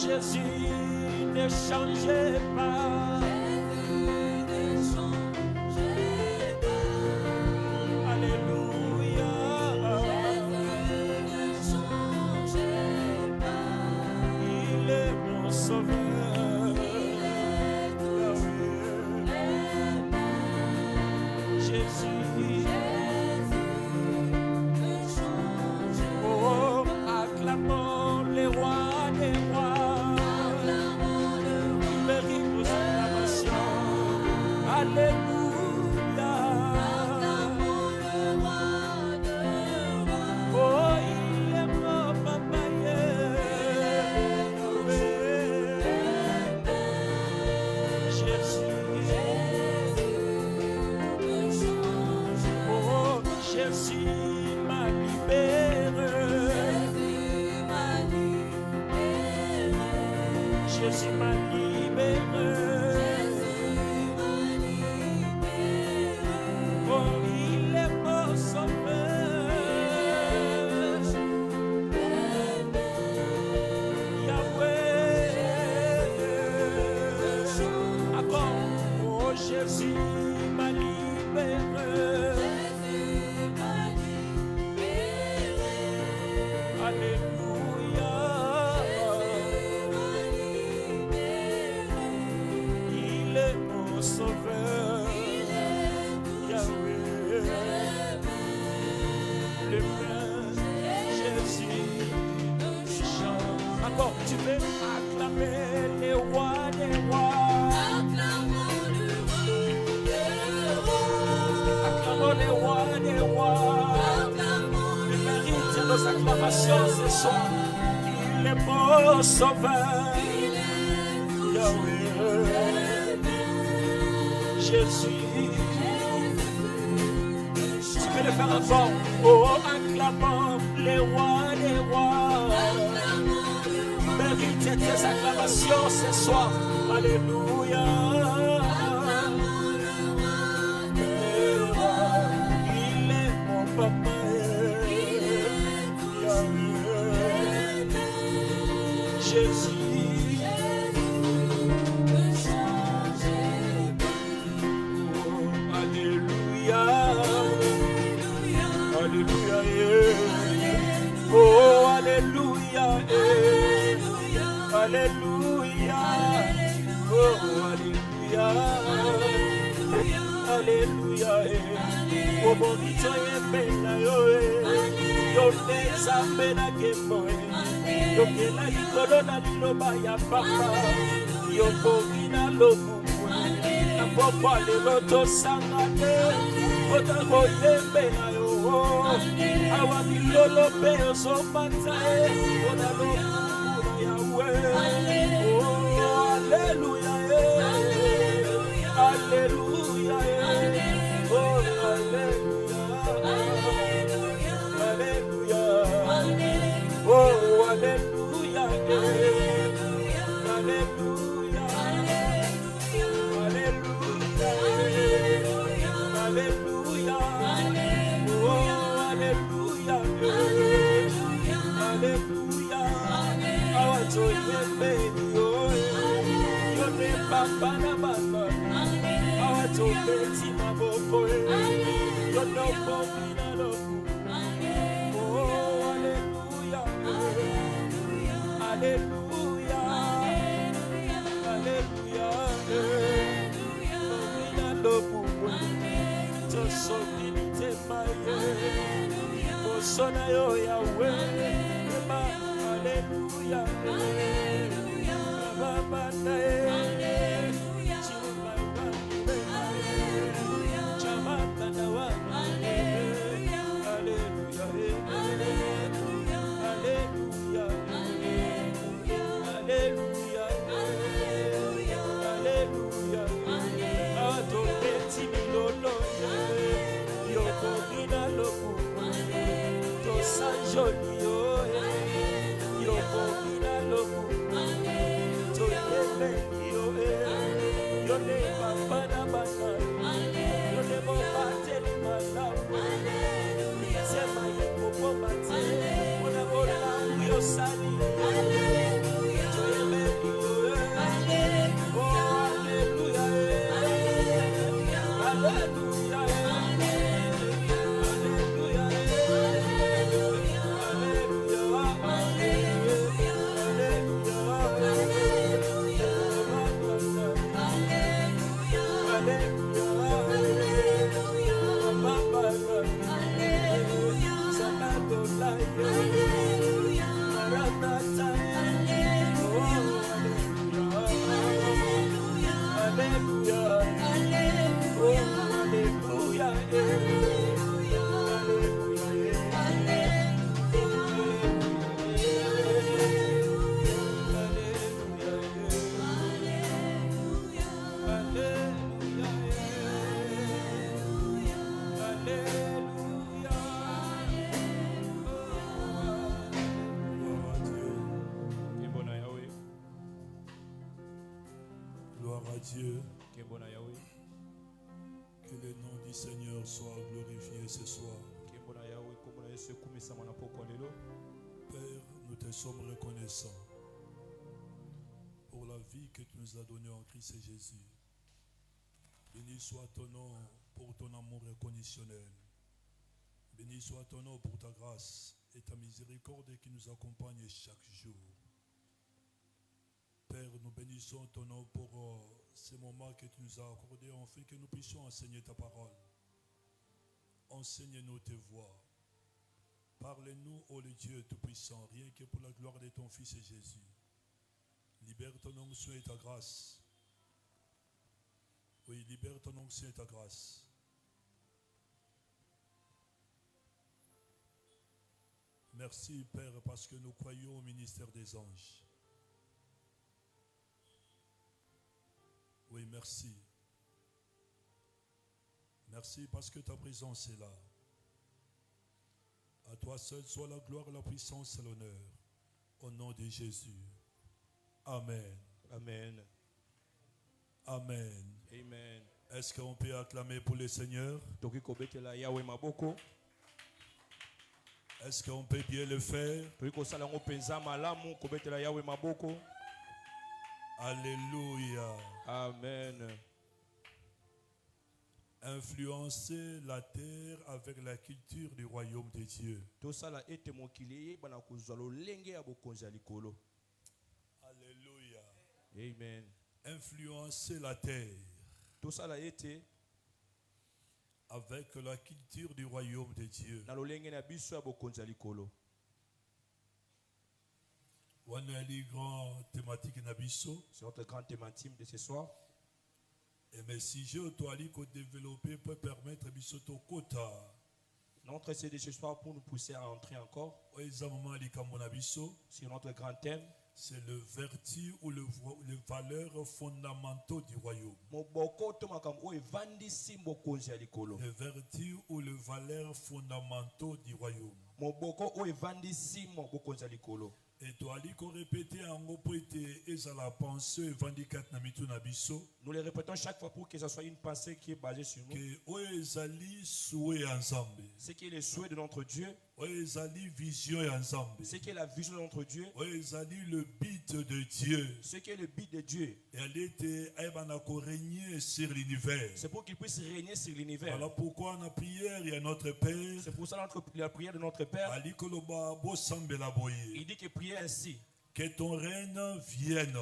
Jésus, ne changez pas. Alléluia. Il est mon sauveur. Jésus. Oh, acclamons les rois des rois. Alléluia. Oh, il est mon papa. Jésus. Oh, Jésus m'a libéré. Jésus m'a libéré. Jésus m'a libéré. Alléluia. Il est mon sauveur. Yahweh. Le Père Jésus chante. Encore, tu veux acclamer les rois des rois. Les rois des rois, il mérite nos acclamations ce soir. Il est mon sauveur, Yahweh, Jésus. Tu peux le faire encore. Oh, acclamons les rois des rois. Il mérite tes acclamations ce soir. Alléluia. Papa, Jésus, oh, alléluia, alléluia, oh, alléluia, alléluia, oh, alléluia, alléluia, oh, bon Dieu, bella, Yonde zambena kemoe Yokela likolo na liloba ya papa Yokogina lokumwe Napopa lelo tosangane Otako yembe na yo Awa milolo pe osomanza Ona lokumuna Yahweh Oh, Alléluia Alléluia Oh, Alléluia Alléluia Oh, Alléluia Alléluia Alléluia Oh, Alléluia Alléluia Awato yembe yo Yone papa na baba Awato beti maboko Yono bomi na loku Oh, Alléluia Alléluia Alléluia Bomi na loku Tosomini te maye Osona yo Yahweh Alléluia Baba na Dieu, que le nom du Seigneur soit glorifié ce soir. Père, nous te sommes reconnaissants pour la vie que tu nous as donnée en Christ Jésus. Béni soit ton nom pour ton amour inconditionnel. Béni soit ton nom pour ta grâce et ta miséricorde qui nous accompagne chaque jour. Père, nous bénissons ton nom pour ces moments que tu nous as accordés, afin que nous puissions enseigner ta parole. Enseigne-nous tes voies. Parle-nous, ô le Dieu Tout-Puissant, rien que pour la gloire de ton Fils Jésus. Libère ton onction et ta grâce. Oui, libère ton onction et ta grâce. Merci, Père, parce que nous croyons au ministère des anges. Oui, merci. Merci parce que ta présence est là. À toi seul soit la gloire, la puissance et l'honneur. Au nom de Jésus. Amen. Amen. Amen. Amen. Est-ce qu'on peut acclamer pour le Seigneur? Est-ce qu'on peut bien le faire? Alléluia. Amen. Influencer la terre avec la culture du royaume de Dieu. Alléluia. Amen. Influencer la terre avec la culture du royaume de Dieu. Wana li grand thématique nabiso. C'est notre grande thématique de ce soir. Et mais si je dois développer pour permettre biso to kota. Notre essai de ce soir pour nous pousser à entrer encore sur notre grand thème. C'est le vertu ou les valeurs fondamentaux du royaume. Les vertus ou les valeurs fondamentaux du royaume. Et toi, répéter en la pensée nous les répétons chaque fois pour que ce soit une pensée qui est basée sur nous. Ce qui est le souhait de notre Dieu. Ce qui est la vision de notre Dieu. Le but de Dieu. Ce qui est le but de Dieu. Et elle était régner sur l'univers. C'est pour qu'il puisse régner sur l'univers. Voilà pourquoi en prière, il y a notre Père. C'est pour ça la prière de notre Père. Il dit que priez ainsi. Que ton règne vienne.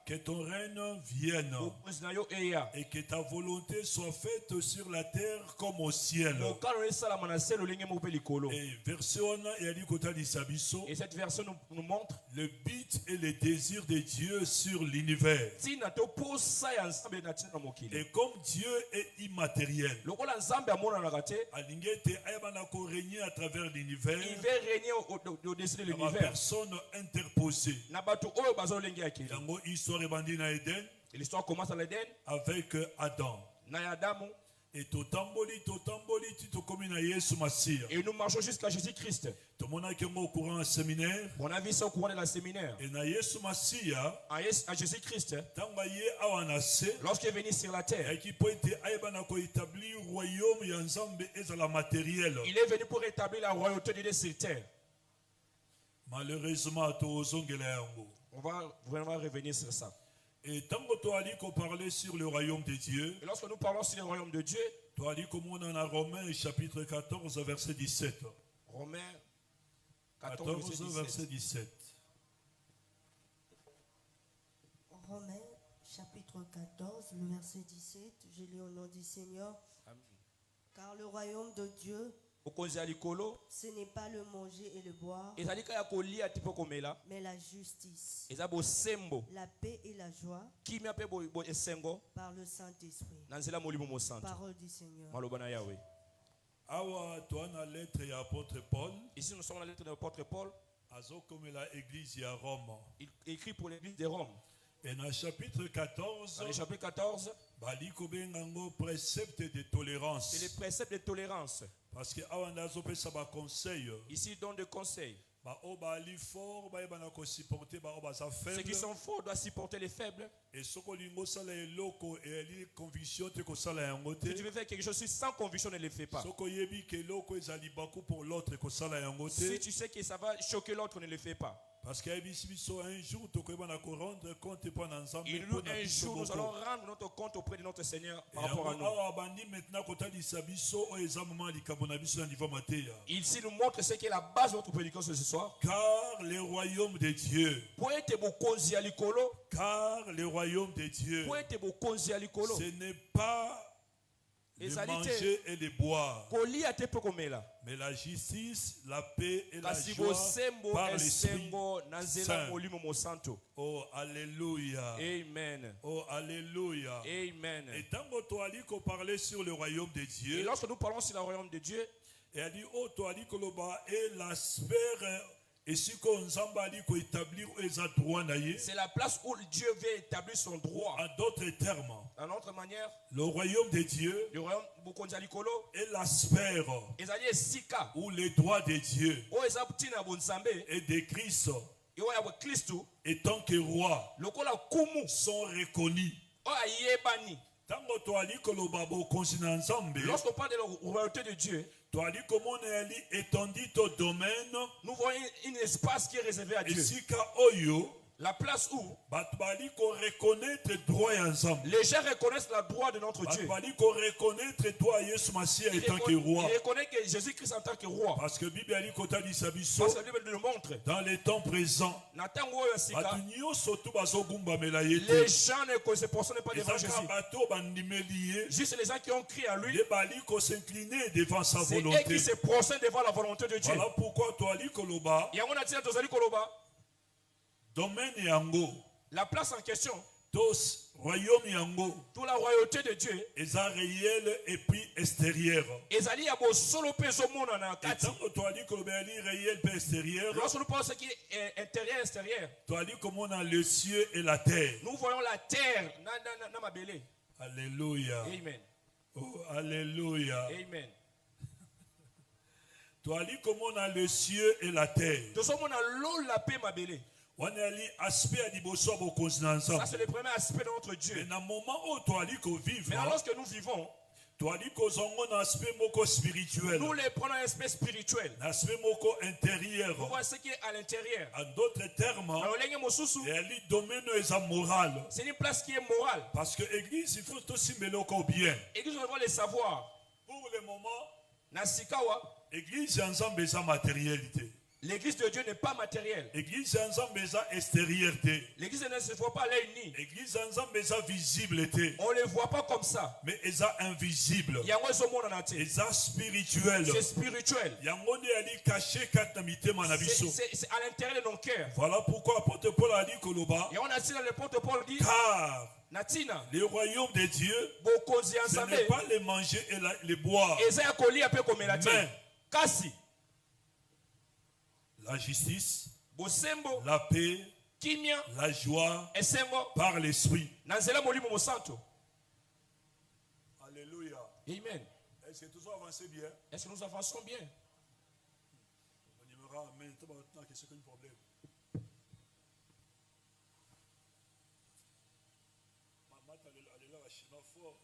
Que ton règne vienne. Et que ta volonté soit faite sur la terre comme au ciel. Et cette version nous montre le but et le désir de Dieu sur l'univers. Et comme Dieu est immatériel, régner à travers l'univers. Il veut régner au-dessus de l'univers. Personne interposée. L'histoire commence à l'Éden avec Adam. Et nous marchons jusqu'à Jésus-Christ. On a au courant un séminaire. On a vu ça au courant de la séminaire. Et à Jésus-Christ, lorsqu'il est venu sur la terre, il est venu pour établir la royauté de Dieu sur terre. Malheureusement, on va vraiment revenir sur ça. Et tant que tu as dit qu'on parlait sur le royaume de Dieu, et lorsque nous parlons sur le royaume de Dieu, tu as dit comme on en a Romains chapitre 14 verset 17. Romains 14 verset 17. Romains chapitre 14, le verset 17. Je lis au nom du Seigneur. Amen. Car le royaume de Dieu, ce n'est pas le manger et le boire, mais la justice, la paix et la joie par le Saint-Esprit. Parole du Seigneur. Awa toi na lettre et apôtre Paul. Ici nous sommes dans la lettre de l'apôtre Paul. Azo comme la église à Rome. Il écrit pour l'église de Rome. Et dans le chapitre 14. Dans le chapitre 14. Précepte de tolérance. C'est le précepte de tolérance. Parce que awandazo pesa ba conseil. Ici donne des conseils. Ceux qui sont forts doivent supporter les faibles. Et si tu veux faire quelque chose sans conviction, ne le fais pas. Si tu sais que ça va choquer l'autre, ne le fais pas. Parce qu'un jour, un jour, nous allons rendre notre compte auprès de notre Seigneur par rapport à nous. Ici nous montre ce qui est la base de notre prédication ce soir. Car le royaume de Dieu. Car le royaume de Dieu. Ce n'est pas le manger et le boire, mais la justice, la paix et la joie par l'Esprit Saint. Oh, alléluia. Amen. Oh, alléluia. Amen. Et tant que tu as dit qu'on parlait sur le royaume de Dieu, et lorsque nous parlons sur le royaume de Dieu, et a dit, oh, tu as dit que est la sphère. Et si qu'on établir c'est la place où Dieu veut établir son droit. En d'autres termes, en autre manière, le royaume de Dieu est la sphère où les droits de Dieu et de Christ et tant que roi sont reconnus. Lorsqu'on parle de la royauté de Dieu, tu as dit comment on est étendu au domaine. Nous voyons un espace qui est réservé à Dieu. La place où reconnaître droit ensemble. les gens reconnaissent la droit de notre Dieu. Reconnaître toi Yesu Masiya en tant que roi. Ils reconnaissent que Jésus-Christ en tant que roi. Parce que Bible ali kotali sabiso Parce que la Bible nous montre. dans les temps présents. Na tango oyo sika, Batu nyonso tu bazogumba yete. les gens ne se prosternent pas devant Ezaka Jésus. bato bandimeli ye. Juste les gens qui ont crié à lui, De bali ko s'incliner devant sa c'est eux volonté. qui se prosternent devant la volonté de Dieu. Voilà pourquoi toi ali koloba Et on a dit à Tozali Koloba, domaine yango la place en question, tos royaume yango toute la royauté de Dieu, eza réel et puis extérieur. ezali ya bosolo pe ezomona na Et kati. tant que toi ali koloba ali réel et extérieur, Lorsque nous parlons de ce qui est intérieur et extérieur, toi ali comme on a le ciel et la terre. nous voyons la terre na mabele. Alléluia. Amen. Oh, alléluia. Amen. Toi ali comme on a le ciel et la terre. Tozomona l'eau la paix mabele. On a li aspect à diboso bo Ça ensemble. c'est le premier aspect de notre Mais Dieu. dans le moment où toi ali ko vivre, Mais lorsque nous vivons, toi ali ko zongo na aspect moko spirituel, nous les prenons un aspect spirituel. na aspect moko Nous intérieur. voyons ce qui est à l'intérieur. En d'autres termes, Alors, l'engin mosusu, et ali domaine eza moral. c'est une place qui est morale. Parce que l'église, il faut aussi meloko bien. Et que nous devons le savoir. Pour le moment, Na sikawa, l'église ensemble eza matérialité. l'église de Dieu n'est pas matérielle. L'église ensemble eza extériorité. L'église ne se voit pas à l'œil nu. L'église ensemble eza visibilité. On ne le voit pas comme ça. Mais eza invisible. Yango ezomona na te. Eza spirituel. C'est spirituel. Yango ne ali caché kata mitema na biso. C'est à l'intérieur de nos cœurs. Voilà pourquoi apôtre Paul a dit koloba. Et on a dit dans le porte Paul dit, Car Natina, le royaume de Dieu, bokonzi ce ensemble, n'est pas le manger et le boire, eza ya kolia pe komela te. mais Kasi, la justice, bosembo, la paix, kimia, la joie esengo, par l'esprit. na nzela molimo mosanto. Alléluia. Amen. Est-ce que tout ça avance bien? Est-ce que nous avançons bien? On y verra, mais tout le temps, qu'est-ce qu'il y a un problème? Maman, elle est là, la chinois fort.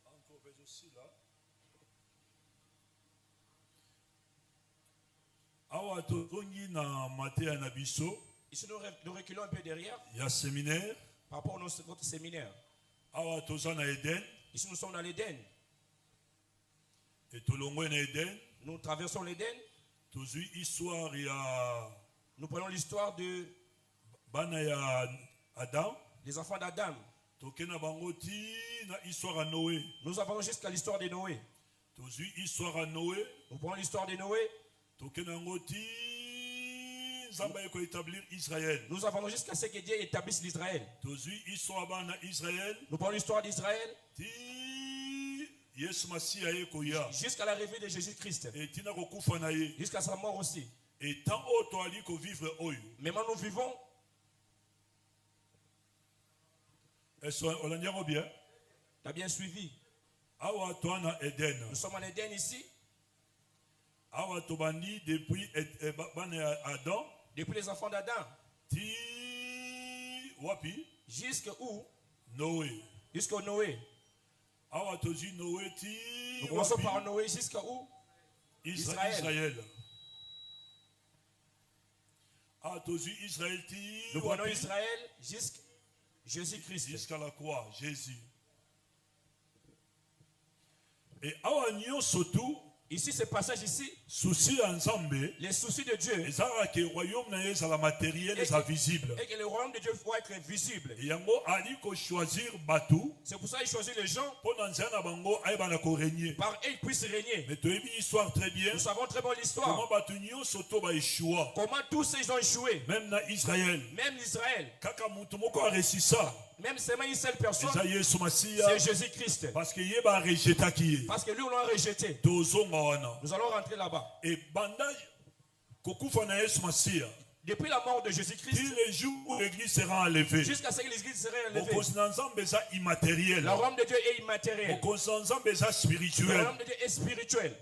Encore aussi là. Awa tozongi na Matéa na biso. Ici, nous reculons un peu derrière Il y a séminaire. par rapport à notre séminaire. Awa toza na Eden. Ici, nous sommes dans l'Éden. Et tolongwe na Eden. Nous traversons l'Éden. Tozui histoire ya Nous prenons l'histoire de bana ya Adam. les enfants d'Adam. Tokena bango ti na histoire à Noé. Nous avons jusqu'à l'histoire de Noé. Tozui histoire à Noé. Nous prenons l'histoire de Noé. Tokena ngo ti Nzamba eko établir Israël. Nous avons jusqu'à ce que Dieu établisse l'Israël. Tozui histoire bana Israël. Nous prenons l'histoire d'Israël Ti Yesu Masiya eko ya. jusqu'à l'arrivée de Jésus-Christ. Et tina kokufa na ye. Jusqu'à sa mort aussi. Et tant o to ali ko vivre oyo. Mais maintenant nous vivons. Est-ce on a bien? Tu as bien suivi. Awa to na Eden. Nous sommes en Éden ici. Awa to bandi depuis bana Adam. Depuis les enfants d'Adam. Ti wapi? Jusqu'à où? Noé. Jusqu'au Noé. Awa tozi Noé ti Nous commençons wapi? par Noé jusqu'à où? Israël. Awa tozi Israël ti Nous prenons wapi? Israël jusqu'à Jésus-Christ. Jusqu'à la croix, Jésus. Et awa nyonso tu Ici, ce passage ici, souci ensemble. les soucis de Dieu Ezala ke royaume na ye ezala matériel Et- eza visible. et que le royaume de Dieu doit être visible. Et yango ali ko choisir batu C'est pour ça qu'il choisit les gens pour na nzela na bango ayeba na ko régner. par eux ils puissent régner. Mais toyebi histoire très bien. Nous savons très bien Comment l'histoire. batu nyonso to ba échoua. Comment tous ces ont échoué. Même na Israël. Même Israël. Kaka mutu moko a réussi ça. Même seulement une seule personne. Eza Yesu Masiya. C'est Jésus-Christ. Parce que yeba rejeta ki ye. Parce que lui, on l'a rejeté. Tozonga wana. Nous allons rentrer là-bas. Et banda kokufa na Yesu Masiya. Depuis la mort de Jésus-Christ, Puis le jour où l'église sera enlevée. jusqu'à ce que l'église serait enlevée, Mokonzi na Nzambe eza immatériel. le royaume de Dieu est immatériel. Mokonzi na Nzambe eza Le spirituel. royaume de Dieu est spirituel.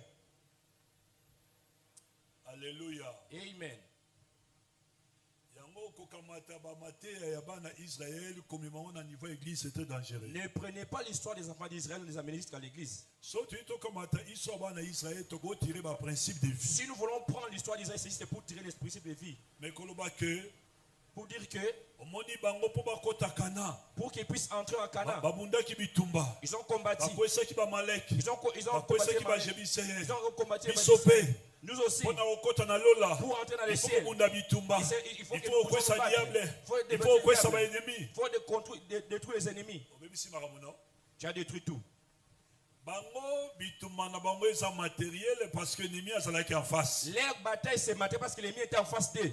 Alléluia. Amen. Yango Ne prenez pas l'histoire des enfants d'Israël, ne les amenez jusqu'à l'église. Si nous voulons prendre l'histoire d'Israël, c'est pour tirer les principes de vie. Pour dire que pour qu'ils puissent entrer en Canaan, ils ont combattu. Ils ont combattu. Nous aussi, pour entrer dans les ciels, il faut détruire les ennemis. Tu as détruit tout. Leur bataille c'est matériel parce que l'ennemi était en face d'eux.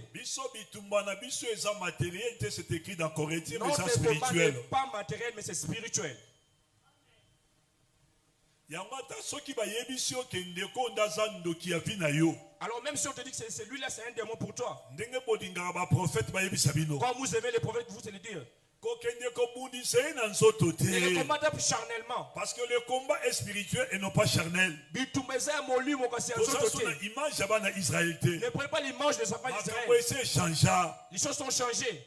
Notre combat n'est pas matériel mais c'est spirituel. Alors même si on te dit que celui-là c'est un démon pour toi, quand vous aimez les prophètes, vous allez dire. Et le combat est charnellement. Parce que le combat est spirituel et non pas charnel. Ne prenez pas l'image des enfants d'Israël. Les choses sont changées.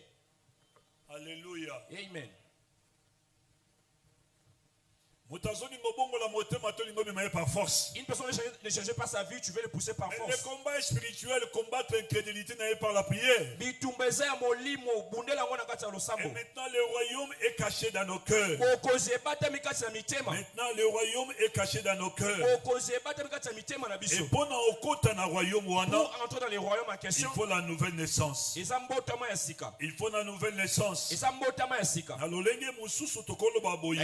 Alléluia. Amen. Une personne ne change pas sa vie, tu veux le pousser par force. Le combat est spirituel, combattre l'incrédulité n'est par la prière. Et maintenant le royaume est caché dans nos cœurs. Maintenant le royaume est caché dans nos cœurs. Et pour entrer dans le royaume en question, il faut la nouvelle naissance. Il faut la nouvelle naissance. Et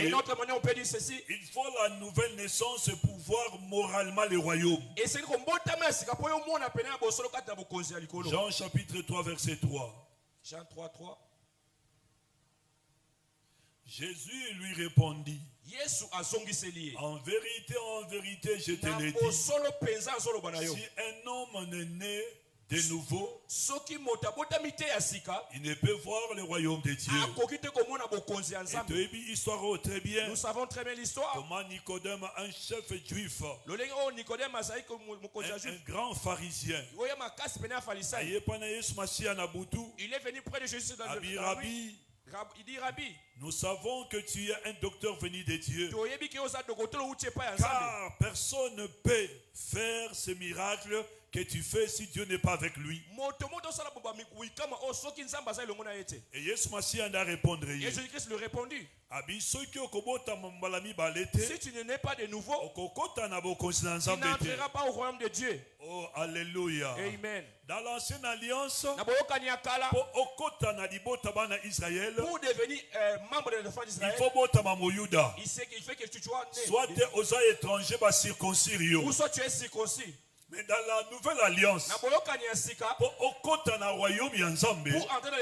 une autre manière on peut dire ceci. Il faut la nouvelle naissance pour voir moralement le royaume. Jean chapitre 3 verset 3. Jean 3:3. Jésus lui répondit. En vérité, je te le dis. Si un homme n'est né de nouveau, il ne peut voir le royaume de Dieu. Nous savons très bien l'histoire. Comment Nicodème, un chef juif, un grand pharisien, il est venu près de Jésus dans le Rabbi, il dit Rabbi, nous savons que tu es un docteur venu de Dieu, car personne ne peut faire ce miracle que tu fais si Dieu n'est pas avec lui. Et Jésus a répondu. Et Jésus-Christ lui répondit. Si tu n'es pas de nouveau, tu n'entreras pas au royaume de Dieu. Oh, alléluia. Amen. Dans l'ancienne alliance, pour devenir membre de l'enfant d'Israël, il fait que tu sois né. Soit tu es étranger, ou soit tu es circoncis. Mais dans la nouvelle alliance, pour entrer dans le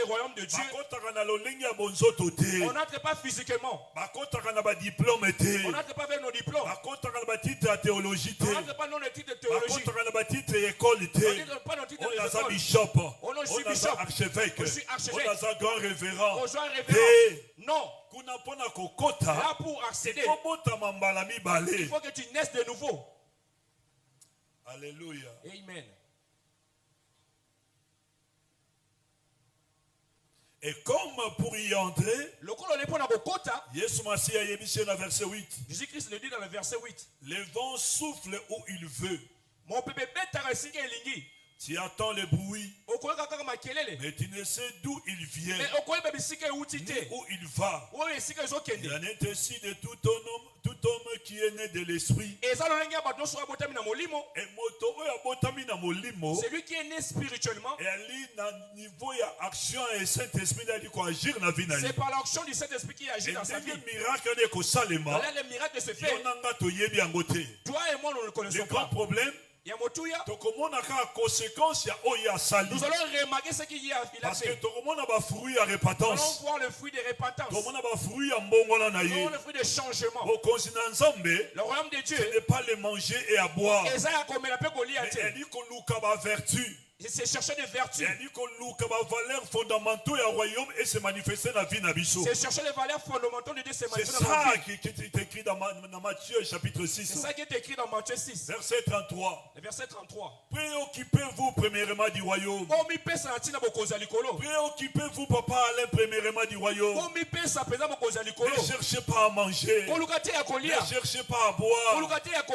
royaume de Dieu, on n'entre pas physiquement. On n'entre pas avec nos diplômes. On n'entre théologie. On n'entre pas dans le titre de théologie. On a bishop. On est bishop. Archevêque. On est archevêque. On a grand révérend. Non. Là pour accéder, il faut que tu naisses de nouveau. Alléluia. Amen. Et comme pour y entrer, Jésus-Christ le dit dans le verset 8. Le vent souffle où il veut. Mon bébé Tu attends le bruit, mais tu ne sais d'où il vient, ni où il va. Il en est ainsi de tout homme qui est né de l'esprit. Et celui qui est né spirituellement, c'est par l'action du Saint-Esprit qui agit dans sa vie. Voilà le miracle se fait. Toi et moi, nous ne le connaissons pas. Nous allons remarquer ce qu'il y a. Parce que tout le monde a fruit à Nous repentance. allons voir le fruit de repentance. Tout le monde a fruit à Nous allons voir le fruit de changement. Le royaume de Dieu, ce n'est pas le manger et à boire. mais Mais elle dit qu'on nous a vertu. C'est chercher des vertus. C'est chercher les valeurs fondamentales de Dieu. C'est ça qui est écrit dans Matthieu chapitre 6. C'est ça qui est écrit dans Matthieu 6. Verset 33. Le verset 33. Préoccupez-vous premièrement du royaume. Préoccupez-vous, papa Alain, premièrement du royaume. Ne cherchez pas à manger. Ne cherchez pas à boire.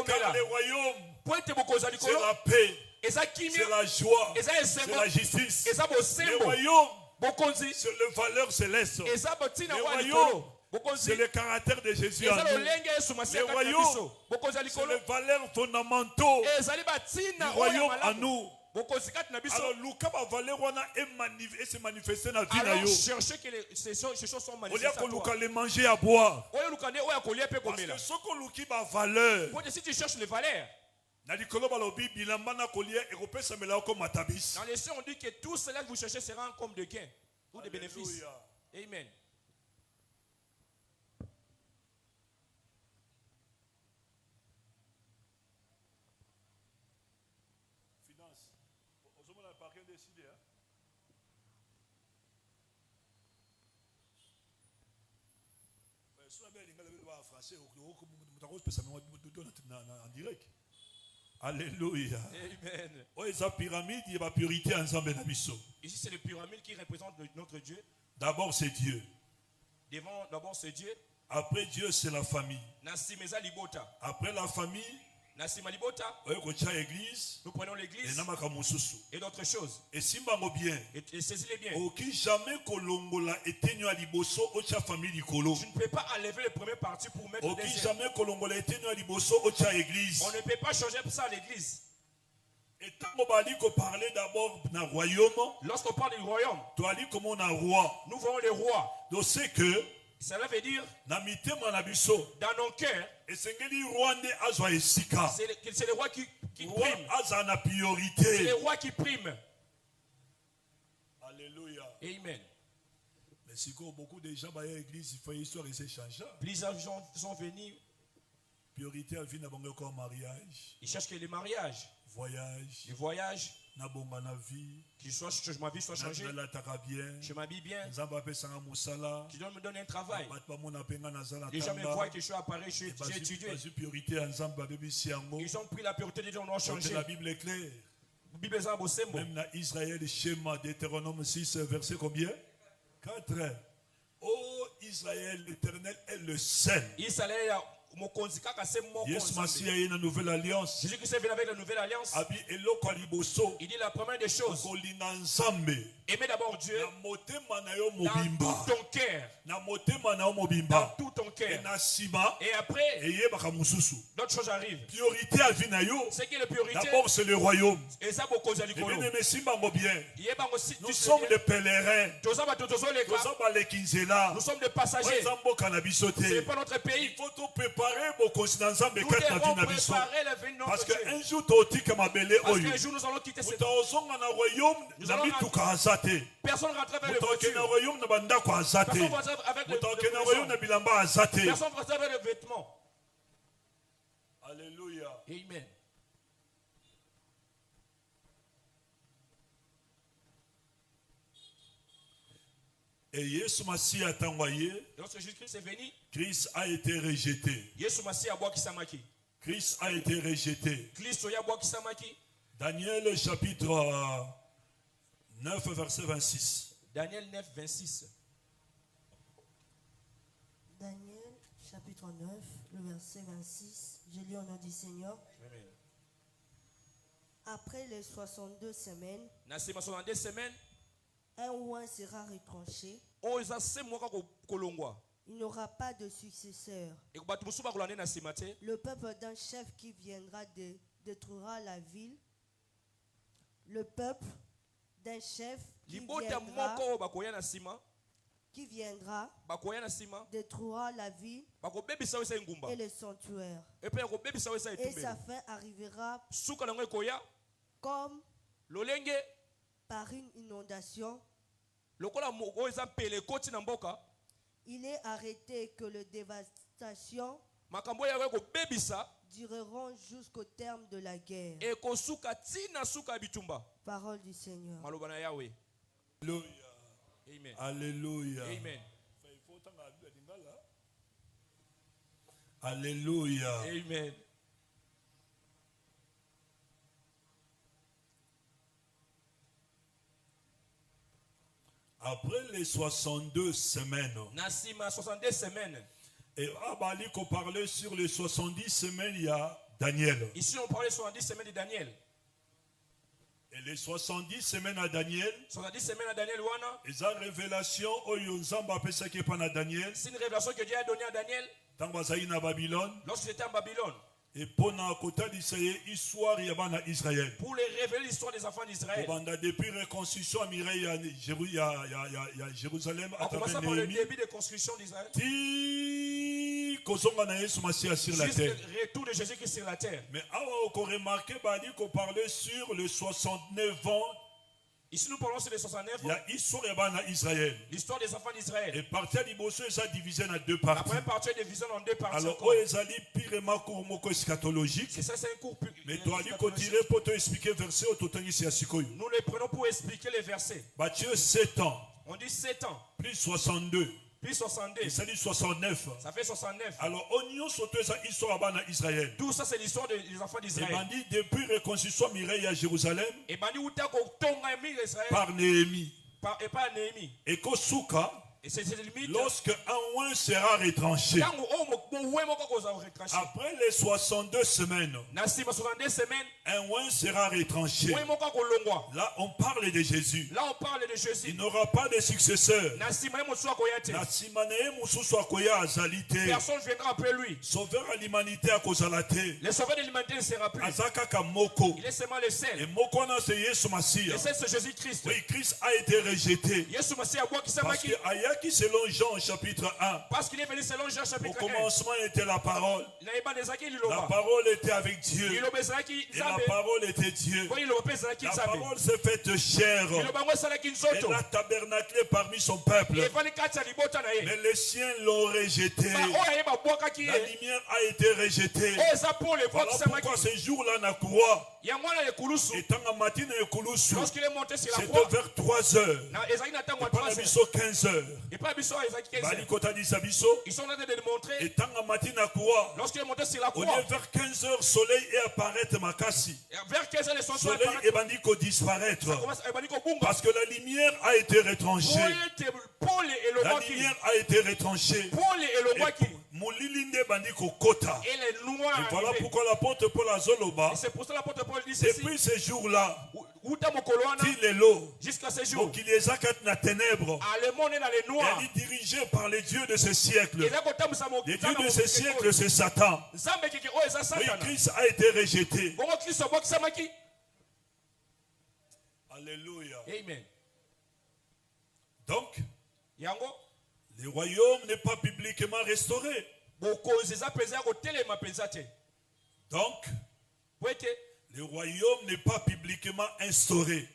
Car le royaume, c'est la paix. C'est la joie, c'est la justice. Le royaume, c'est le valeur céleste. Le royaume, c'est le caractère de Jésus en nous. Le royaume, c'est les valeurs fondamentaux du royaume en nous. Alors, Luka va valer et se manifester dans la vie. Alors, cherchez que ces choses sont manifestées. Au lieu que les manger à boire. Parce que ce que Luki va valeur. Si tu cherches les valeurs. Dans les cieux, on dit que tout cela que vous cherchez sera comme de gain ou de bénéfices. Amen. Finance. On a pas décidé. En direct. Alléluia. Amen. Pyramide, il y a la purité ensemble. Ici, c'est le pyramide qui représente notre Dieu. D'abord, c'est Dieu. D'abord, c'est Dieu. Après Dieu, c'est la famille. Après la famille, nous prenons l'église et d'autres choses. Et si bien, et saisis-les bien. Je ne peux pas enlever le premier parti pour mettre le deuxième. On ne peut pas changer ça à l'église. Lorsqu'on parle du royaume, nous voyons les rois. Donc c'est que cela veut dire dans nos cœurs, c'est le roi qui prime. C'est le roi qui prime. Alléluia. Amen. Mais si beaucoup de gens à l'église, il faut histoire et c'est changeant. Plusieurs gens sont venus. Priorité à vie n'abonge comme mariage. Ils cherchent que les mariages. Voyage. Les voyages. N'abonga na vie. Que ma vie soit changée. Je m'habille bien. Qui doit me donner un travail. Les gens me voient que je suis à Paris, j'ai étudié. Ils ont pris la pureté de Dieu, on doit changer. La Bible est claire. Même dans Israël, schéma Deutéronome 6, verset combien? 4. Oh Israël, l'Éternel est le seul. Israël, Yes, Massia est une nouvelle alliance. Jésus-Christ est venu avec la nouvelle alliance. Il dit la première des choses. Aimez d'abord Dieu dans tout ton cœur. Dans tout ton cœur. Et après, d'autres choses arrivent. C'est qui la priorité? D'abord, c'est le royaume. Nous sommes des pèlerins. Nous sommes des passagers. Ce n'est pas notre pays. Il faut tout préparer pour Nous devons préparer la venue de notre Dieu. Parce qu'un jour, nous allons quitter cette personne ne rentre vers le voiture. Personne ne rentre avec le vêtement. Alléluia. Amen. Et Yesu Massi a été envoyé. Lorsque Jésus-Christ est venu, Christ a été rejeté. Christ a été rejeté. Daniel chapitre 9 verset 26. Daniel 9 26. Daniel chapitre 9 le verset 26. Je lis au nom du Seigneur. Amen. Après les 62 semaines, un roi sera retranché. Il n'aura pas de successeur. Le peuple d'un chef qui viendra détruira la ville. Le peuple d'un chef qui viendra détruira la ville et le sanctuaire. Et sa fin arrivera comme par une inondation. Il est arrêté que la dévastation dureront jusqu'au terme de la guerre. Parole du Seigneur. Alléluia. Amen. Alléluia. Amen. Alléluia. Amen. Après les 62 semaines, et Abali qu'on parlait sur les 70 semaines, il y a Daniel. Ici, on parlait 70 semaines de Daniel. Et les 70 semaines à Daniel, 70 semaines à Daniel, et sa révélation, c'est une révélation que Dieu a donnée à Daniel lorsqu'il était en Babylone. Et pour révéler l'histoire des enfants d'Israël. Depuis la reconstruction à Jérusalem, on commence par le début de construction d'Israël. Jusqu'au retour de Jésus-Christ sur la terre. Mais on remarqué qu'on parlait sur les 69 ans. Ici, nous parlons sur les 69 ans. Il y a Israël. L'histoire des enfants d'Israël. Et partie à l'Ibosso, ça divisé en deux parties. La première partie est divisée en deux parties. Alors, c'est ça, c'est un cours plus. Mais toi, pour te expliquer verset, nous les prenons pour expliquer les versets. Matthieu 7 ans. On dit 7 ans. Plus 62. Puis 62. Et ça dit 69. Ça fait 69. Alors, on y sauté ça histoire à Israël. Tout ça, c'est l'histoire des enfants d'Israël. Et m'a dit, depuis la reconstruction Mireille à Jérusalem, et m'a dit, par Néhémie. Et par Néhémie. Et Kosuka, et c'est limite. Lorsque un oin sera retranché. Après les 62 semaines. Un oin sera retranché. Là, on parle de Jésus. Il n'aura pas de successeur. Personne viendra après lui. Sauveur à l'humanité à cause de la terre. Le sauveur de l'humanité ne sera plus. Il est seulement le seul. Et Moko na c'est Yesu Massia. Le seul c'est Jésus-Christ. Oui, Christ a été rejeté. Parce que Ayaki selon Jean chapitre 1. Parce qu'il est venu selon Jean chapitre 1. Au commencement était la parole. La parole était avec Dieu. Et la parole était Dieu. La parole s'est faite chair. Elle a tabernaclé parmi son peuple. Mais les siens l'ont rejeté. La lumière a été rejetée. Voilà pourquoi ce jour-là n'a croix. Et tant à matin lorsqu'il est monté sur la c'était croix, vers 3 heures. Et pas la biso 15 heures. Et pas biso ils sont en train de démontrer. Et tant à matin à croix. Lorsqu'il est monté sur la croix, au lieu vers 15 heures, soleil est apparaître makasi. Vers 15 heures, le soleil est bandiko disparaître. Parce que la lumière a été retranchée. La lumière a été retranchée. Et voilà pourquoi l'apôtre Paul a Zoloba. Depuis ce jour-là, jusqu'à ce jour, qu'il est dans ténèbres. Elle est dirigée par les dieux de ce siècle. Les dieux de ce siècle, c'est Satan. Oui, Christ a été rejeté. Alléluia. Amen. Donc, le royaume n'est pas publiquement restauré. Donc, le royaume n'est pas publiquement instauré.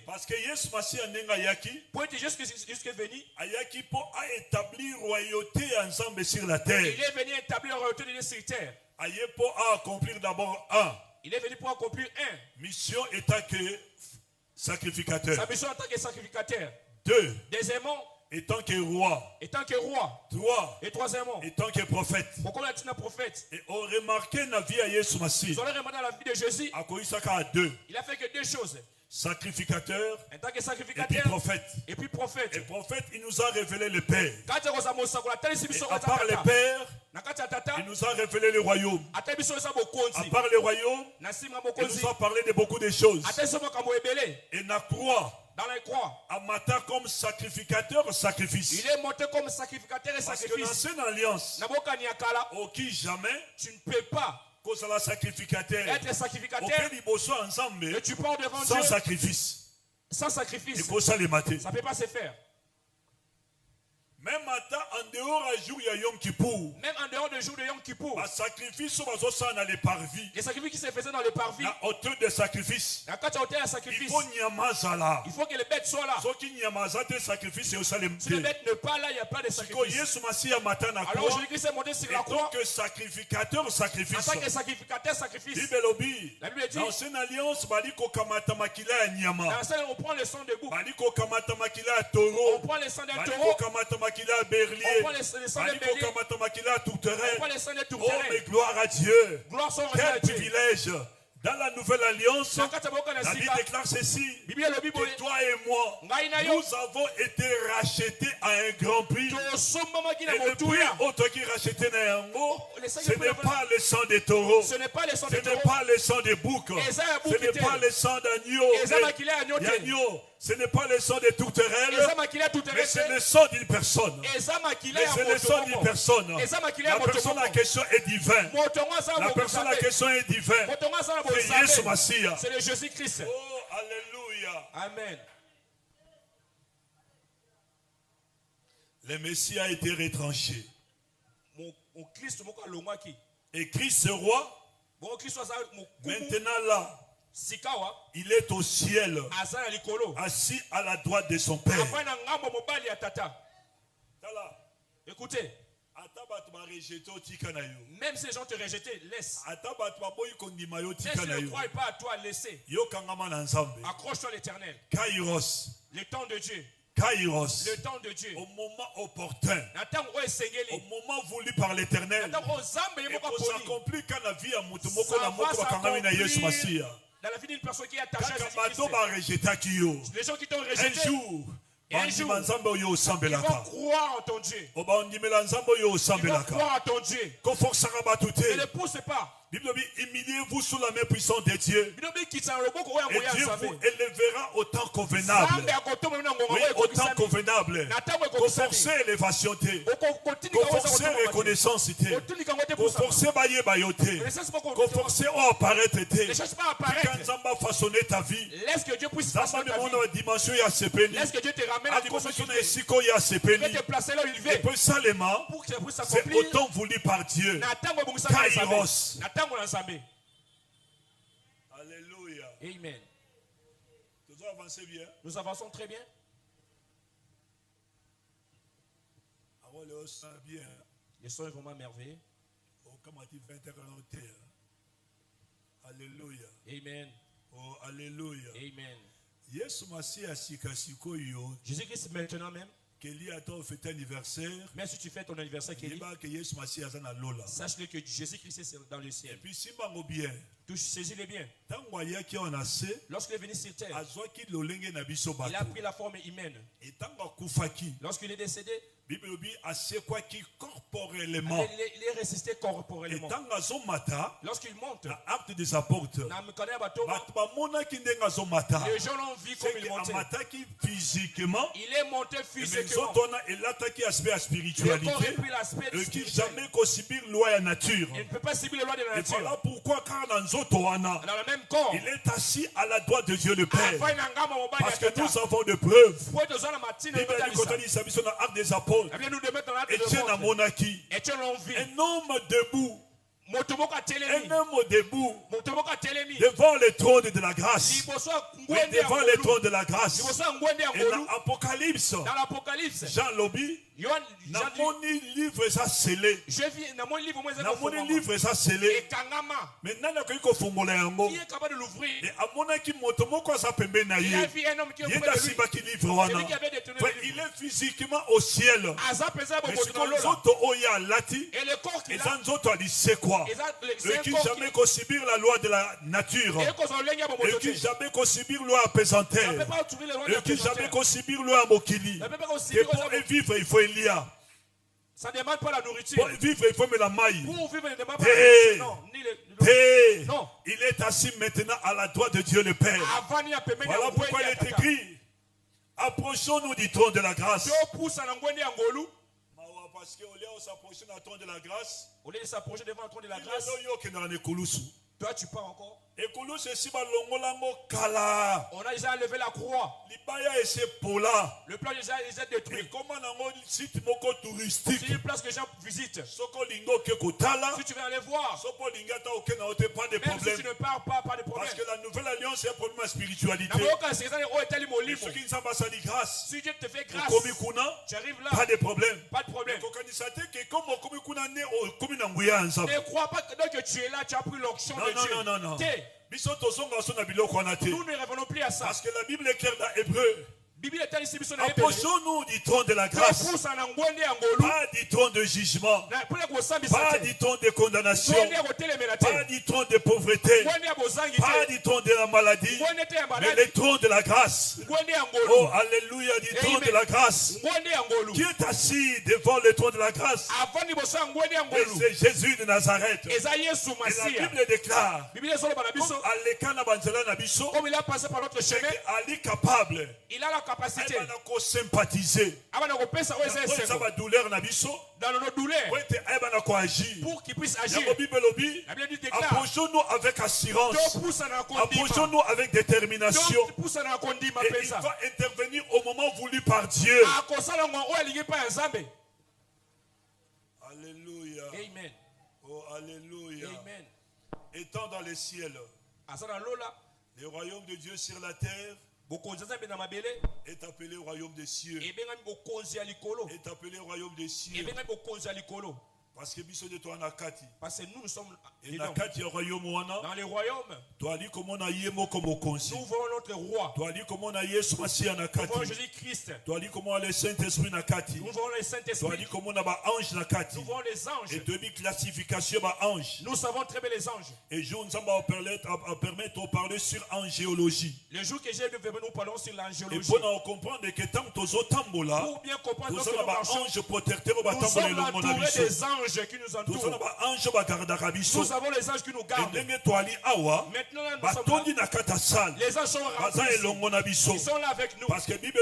Parce que Yesu Massia nenga yaki. Ayaki pour établir royauté ensemble sur la terre. Il est venu établir la royauté sur terre. Aye pour accomplir d'abord un. Il est venu pour accomplir un. Mission étant que sacrificateur. Sa mission en tant que sacrificateur. 2. Deuxièmement, étant que roi. 3. Et troisièmement, étant que prophète. Et on remarque dans la vie de Yesu Massia. Vous allez remarquer dans la vie de Jésus. Il a fait que deux choses. Sacrificateur. En tant que sacrificateur. Et puis prophète. Et prophète. Et prophète, il nous a révélé le Père. Et à part le Père, il nous a révélé le royaume. À part le royaume, il nous a parlé de beaucoup de choses. Et na croix. Dans la croix. Amata comme sacrificateur, sacrifice. Il est monté comme sacrificateur et sacrifice. Parce que dans l'ancienne alliance, aucun jamais, tu ne peux pas être sacrificateur. Et tu pars devant sans Dieu sacrifice. Sans sacrifice. Ça ne peut pas se faire. Même en dehors du jour de Yom Kippour. Même en dehors du jour de Yom Kippour. Les sacrifices dans les parvis. Les sacrifices qui se faisaient dans les parvis. La hauteur des sacrifices. Il faut nyamaza. Il faut que les bêtes soient là. Si les bêtes ne pas là, il n'y a pas de sacrifice. Alors Jésus-Christ est monté sur la croix. En tant que sacrificateur sacrifice. En tant que sacrificateur sacrifice. La Bible dit. Dans l'ancienne alliance, on prend le sang de bouc. On prend le sang d'un taureau. On prend le sang de bélier. On prend le sang de tourterelle. Oh, mais gloire à Dieu. Quel privilège. Dans la nouvelle alliance, la Bible déclare ceci, que toi et moi, nous avons été rachetés à un grand prix. Et le prix autre qui racheté ce n'est pas le sang des taureaux, ce n'est pas le sang des boucs, ce n'est pas le sang d'agneau, ce n'est pas le sang des tourterelles, mais c'est le sang d'une personne. C'est le sang d'une personne. La personne en question est divine. La personne en question est divine. C'est le Jésus-Christ. Oh, alléluia. Amen. Le Messie a été retranché. Et Christ roi, maintenant là, il est au ciel, assis à la droite de son Père. Écoutez, même si les gens te rejetaient, laisse. Si tu ne crois pas à toi, laissez. Accroche-toi à l'éternel. Kairos. Le temps de Dieu. Kairos. Le temps de Dieu. Au moment opportun. Au moment voulu par l'éternel. Et pour s'accomplir quand la vie a dans la vie d'une personne qui est attachée à Jésus-Christ. Les gens qui t'ont rejeté. Un jour, ils vont croire en ton Dieu. Ils vont croire en ton Dieu. Ne le pousse pas. Humiliez-vous sous la main puissante de Dieu. Et Dieu vous élèvera au temps convenable. Oui, au temps convenable. Pour forcer élévation, pour forcer reconnaissance, pour forcer bailler bayoté, pour forcer apparaître. Quand Zamba façonner ta vie, laisse que Dieu puisse façonner ta vie. Laisse que Dieu te ramène à la dimension qu'il veut te placer là où il veut. Et puis seulement, c'est autant voulu par Dieu. Kairos. Alléluia. Amen. Nous avançons très bien. Les sons est vraiment merveilleux. Alléluia. Amen. Oh, alléluia. Amen. Jésus-Christ maintenant même. Mais si tu fais ton anniversaire, sache-le que Jésus-Christ est dans le ciel. Et puis si tu saisis-le bien. Lorsqu'il est venu sur terre, il a pris la forme humaine. Lorsqu'il est décédé, il est ressuscité corporellement. Lorsqu'il monte, acte des apôtres, les gens l'ont vu comme il montait. Physiquement, il est monté physiquement. Il attaque l'aspect spiritualité. Il jamais subir loi et nature. Il ne peut pas subir les lois de la nature. Et voilà pourquoi quand dans le même corps, il est assis à la droite de Dieu le Père. Parce que nous avons des preuves. Des apôtres. Étienne a monaki. Un homme debout. Un homme debout devant le trône de la grâce. Oui, devant le trône de la grâce. Et dans l'Apocalypse, Jean Lobby, Namoni livre ça scellé. Namoni livre ça scellé. Maintenant, qui est capable de l'ouvrir? Et amonaki motomoko sa pembe na ye. Il est physiquement au ciel. Mais ce que les autres oya lati, et le corps qu'il a, c'est quoi? Et qui jamais qu'au subir la loi de la nature. Et qui jamais qu'au subir loi apesanteur. Et qui jamais qu'au subir loi mokili. Et pour vivre, il faut Elia. Ça ne demande pas la nourriture. Pour vivre, il faut mettre la maille. Pour vivre, il ne demande pas non. Il est assis maintenant à la droite de Dieu le Père. Voilà pourquoi il est écrit. Approchons-nous du trône de la grâce. Parce qu'au lieu de s'approcher du trône de la grâce, devant le trône de la grâce, toi tu pars encore. On a déjà enlevé la croix. Le plan déjà est détruit. C'est une place que les gens visitent. Si tu veux aller voir, même si tu ne pars pas de problème. Parce que la nouvelle alliance est un problème de spiritualité. Si Dieu te fait grâce, tu arrives là. Pas de problème. Pas de problème. Ne crois pas que tu es là, tu as pris l'onction de Dieu. Non. Nous ne revenons plus à ça. Parce que la Bible est claire dans Hébreu. Approchons-nous du trône de la grâce. Pas du trône de jugement. Pas du trône de condamnation. Pas du trône de pauvreté. Pas du trône de la maladie. Mais le trône de la grâce. Oh, alléluia, du trône de la grâce. Qui est assis devant le trône de la grâce? C'est Jésus de Nazareth. Et la Bible déclare, comme il a passé par notre chemin, il a la capacité sympathiser dans nos douleurs pour qu'il puisse agir. Approchons-nous avec assurance, approchons-nous avec détermination, et il va intervenir au moment voulu par Dieu. Alléluia. Amen. Oh, alléluia. Amen. Étant dans les ciels, le royaume de Dieu sur la terre est appelé au royaume des cieux. Est appelé au royaume des cieux. Parce que nous sommes et dans le royaume, dans les royaumes, nous voulons notre roi. Nous voulons Jésus-Christ. Nous voulons le Saint-Esprit. Nous voulons les anges. Et classification ange. Nous savons très bien les anges. Et jour nous allons permettre de parler sur angéologie. Le jour que j'ai venu, nous parlons sur l'angéologie. Et pour comprendre que tant que nous pour bien comprendre nous sommes entourés des anges qui nous entourent. Nous avons les anges qui nous gardent. Maintenant, nous sommes les anges sont remplis. Ils sont là avec nous. Parce que Bible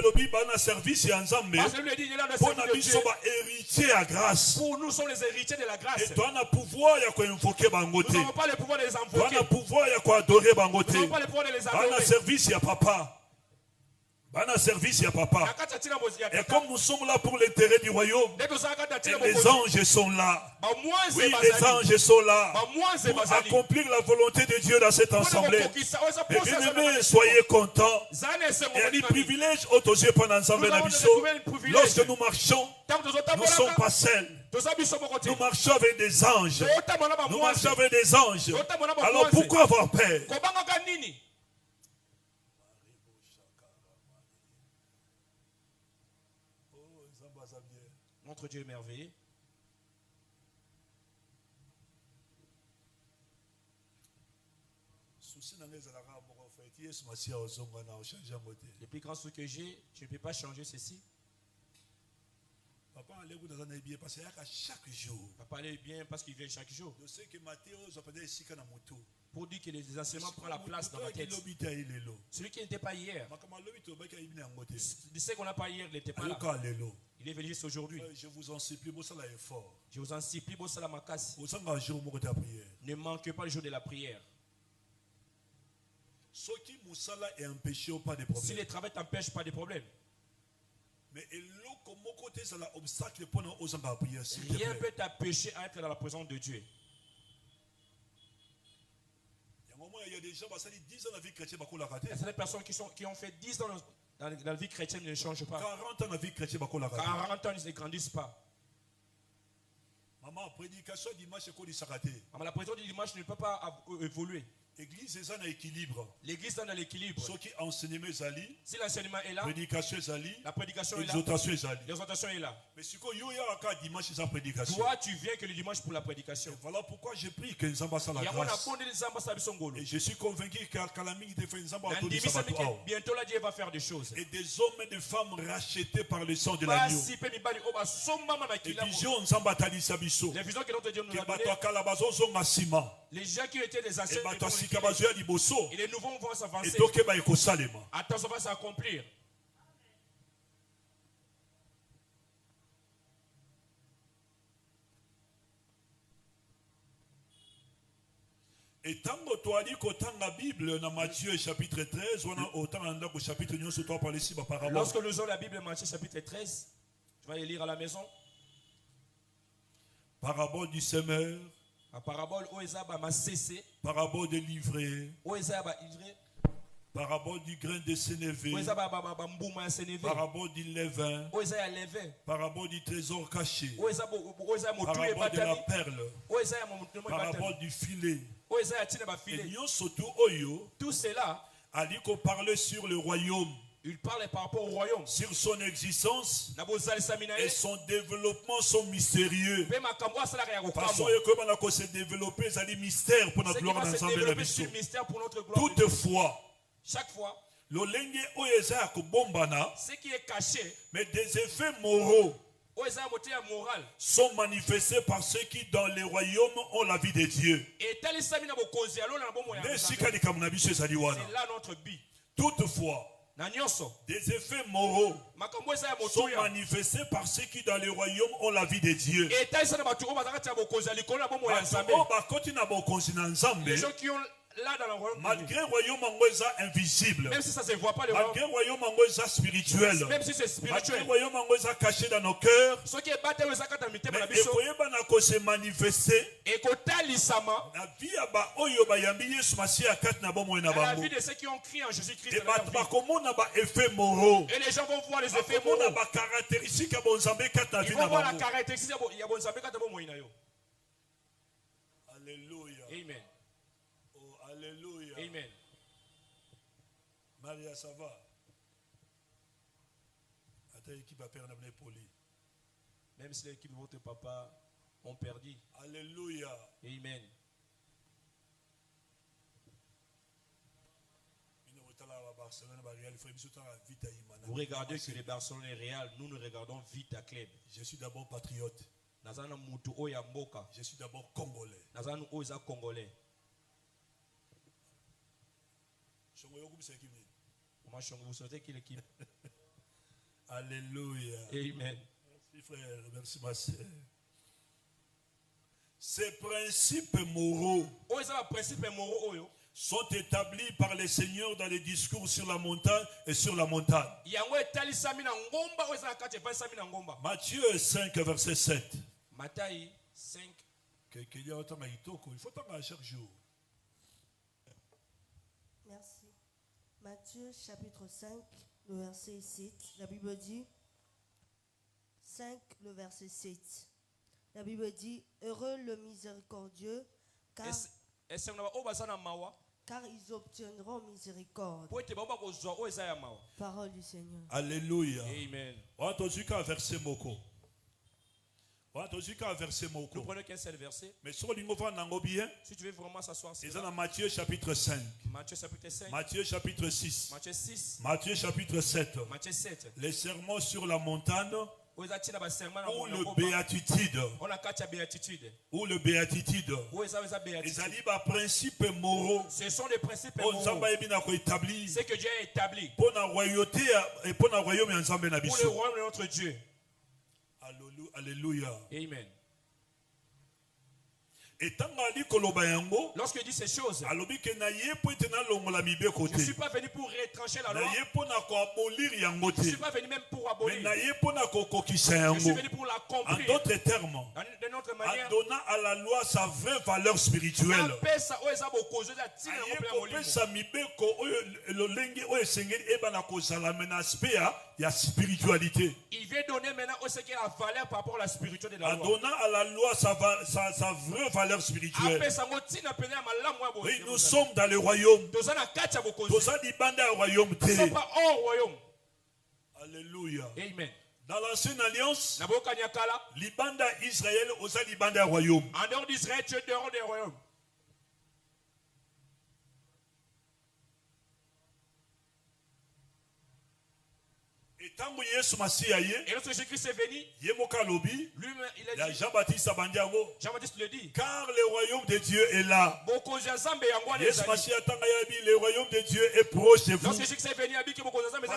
service et ensemble. Parce que Bible dit, il est là dans le service de Dieu. Héritier à grâce. Pour nous sommes les héritiers de la grâce. Et toi, on a pouvoir de invoquer Bangote. Nous n'avons pas le pouvoir de les invoquer. On a pouvoir de adorer Bangote. Nous n'avons pas le pouvoir de les adorer. On a service à papa. Service à papa. Et comme nous sommes là pour l'intérêt du royaume, les anges sont là. Oui, les anges sont là pour accomplir la volonté de Dieu dans cette assemblée. Et bien aimés, soyez contents. Et les privilèges aux yeux pendant l'ensemble de lorsque nous marchons, nous ne sommes pas seuls. Nous marchons avec des anges. Nous marchons avec des anges. Alors pourquoi avoir peur? Notre Dieu est merveilleux. Le plus grand souci que j'ai, je ne peux pas changer ceci. Papa allait bien parce qu'il vient chaque jour. Pour dire que les enseignements prennent la place dans la tête. Celui qui n'était pas hier, il sait qu'on n'a pas hier, il n'était pas là. Il est venu juste aujourd'hui. Je vous en supplie, je vous en supplie, ne manquez pas le jour de la prière. Si le travail t'empêche, pas de problème. Mais rien ne peut t'empêcher à être dans la présence de Dieu. Il y a des gens qui ont 10 ans dans la vie chrétienne. Il y a des personnes qui ont fait 10 ans dans la vie chrétienne ne changent pas. 40 ans dans la vie chrétienne. 40 ans, ils ne grandissent pas. Maman, la prédication dimanche, la prédication du dimanche ne peut pas évoluer. L'église est dans l'équilibre. L'église est dans l'équilibre. Si l'enseignement est là, la prédication est là, l'exhortation est là. Mais si dimanche sans prédication. Toi, tu viens que le dimanche pour la prédication. Voilà pourquoi j'ai pris que nous avons la grâce. Et je suis convaincu que bientôt là, Dieu va faire des choses. Et des hommes et des femmes rachetés par le sang de l'agneau. Et vision les visions que notre Dieu nous a données. Les gens qui étaient des anciens et les nouveaux vont s'avancer. Attends, ça va s'accomplir. Et tango toali kotanga Bible dans Matthieu chapitre 13, on a autant dans chapitre 9 toi parler ici parabole. Lorsque nous lisons la Bible Matthieu chapitre 13, tu vas les lire à la maison. Parabole du semeur. La parabole Oezaba m'a cessé. Parabole de l'ivraie. Oezaba ivré. Parabole du grain de sénévé. Parabole du levain. Parabole du trésor caché. Parabole de la perle. Parabole du filet. Et tout cela, Aliko parlait sur le royaume. Il parlait par rapport au royaume. Sur son existence et son développement sont mystérieux. Parce que comme se développer, ça dit mystère pour notre gloire dans toutefois, chaque fois, ce qui est caché, mais des effets moraux moral, sont manifestés par ceux qui dans les royaumes ont la vie de Dieu. C'est là notre but. Toutefois, des effets moraux sont manifestés par ceux qui dans les royaumes ont la vie de Dieu. Les gens qui ont là dans le royaume, malgré le royaume invisible, même si ça se voit pas, malgré le royaume spirituel, même si c'est spirituel, malgré le royaume caché dans nos cœurs, mais il faut se manifester et la vie de ceux qui ont crié en Jésus-Christ, et les gens vont voir les effets moraux, ils vont voir la caractéristique de Alléluia. Amen. Alléluia. Amen. Maria, ça va? Attends, l'équipe a perdu poli. Même si l'équipe de votre papa ont perdu. Alléluia. Amen. Vous regardez que le Barcelone est réel, nous nous regardons vite à club. Je suis d'abord patriote. Je suis d'abord congolais. Congolais. Vous souhaitez quelle équipe? Alléluia. Amen. Merci frère, merci ma soeur. Ces principes moraux sont établis par les seigneurs dans les discours sur la montagne et sur la montagne. Matthieu 5, verset 7. Matthieu 5. Il faut t'en chaque jour. Merci. Matthieu chapitre 5, le verset 7. La Bible dit 5, le verset 7. La Bible dit heureux le miséricordieux, car ils obtiendront miséricorde. Parole du Seigneur. Alléluia. Amen. Nous prenons qu'un seul verset. Mais si tu veux vraiment s'asseoir, c'est dans Matthieu chapitre 5. Matthieu chapitre 5. Matthieu chapitre 6. Matthieu 6. Matthieu chapitre 7. Matthieu 7. Les sermons sur la montagne. Ou le béatitude. Ou le béatitude. Principes moraux. Ce sont des principes moraux. C'est que Dieu a établi. Pour la royauté et pour le royaume de notre Dieu. Alléluia. Amen. Et lorsque il dit ces choses, je ne suis pas venu pour retrancher la loi. Je ne suis pas venu même pour abolir. Je suis venu pour l'accomplir. En d'autres termes, de notre manière, en donnant à la loi sa vraie valeur spirituelle. Il veut donner maintenant ce qui est la valeur par rapport à la spiritualité de la loi. En donnant à la loi sa vraie valeur spirituelle. Oui, nous sommes dans le royaume. Nous sommes dans le royaume. Nous ne sommes pas hors royaume. Alléluia. Amen. Dans l'ancienne alliance, l'Ibanda Israël aussi l'Ibanda royaume. En dehors d'Israël, tu es dehors des royaumes. Et lorsque Jésus-Christ est venu, lui-même il a dit, Jean-Baptiste le dit, car le royaume de Dieu est là. Le royaume de Dieu est proche de vous. Parce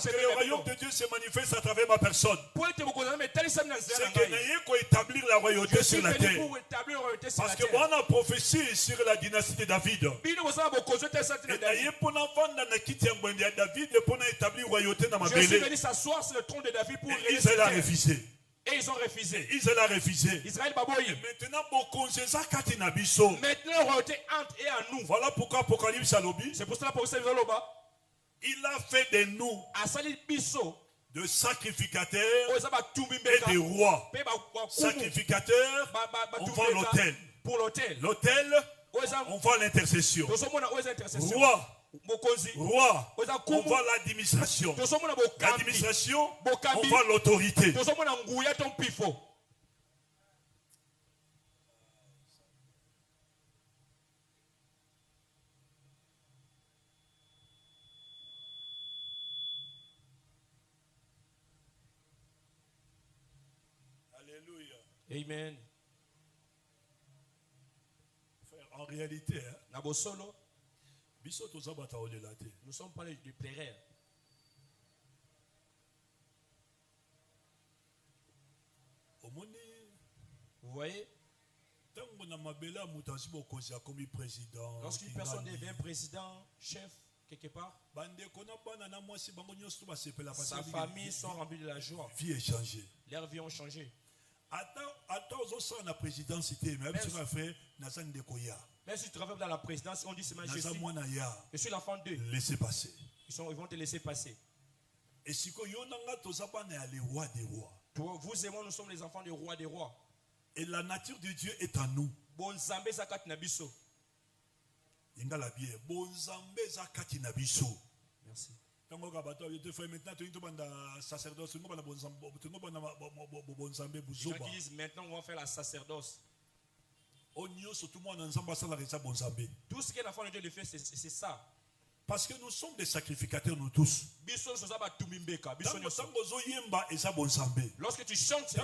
que le royaume de Dieu se manifeste à travers ma personne. C'est que n'ayez qu'à établir la royauté sur la terre. Parce que moi, on a prophétie sur la dynastie de David. Et n'ayez pas d'enfant dans la quitte de David pour établir la royauté dans ma belle. Sur le trône de David pour Israël a refusé. Et ils ont refusé. Israël a refusé. Israël baboyi. Maintenant, la royauté entre et à nous. Voilà pourquoi Apocalypse alobi. C'est pour cela que il a fait de nous de sacrificateurs et de rois. Sacrificateurs, on va l'autel. Pour l'autel. L'autel, on va l'intercession. Roi. Roi, on voit l'administration. L'administration, on voit l'autorité. Alléluia. Amen. En réalité, nous sommes pas du plairaire. Vous voyez, lorsqu'une personne devient président, chef, quelque part, sa famille sont remplies de la joie. Vie est changée. Leurs vies ont changé. Même si tu travailles dans la présidence, on dit seulement je suis l'enfant d'eux. Laissez passer. Ils vont te laisser passer. Et si vous et moi, nous sommes les enfants des rois des rois. Et la nature de Dieu est en nous. Merci. Les gens qui disent maintenant on va faire la sacerdoce. Tout ce que l'enfant de Dieu le fait, c'est ça. Parce que nous sommes des sacrificateurs, nous tous. Lorsque tu chantes,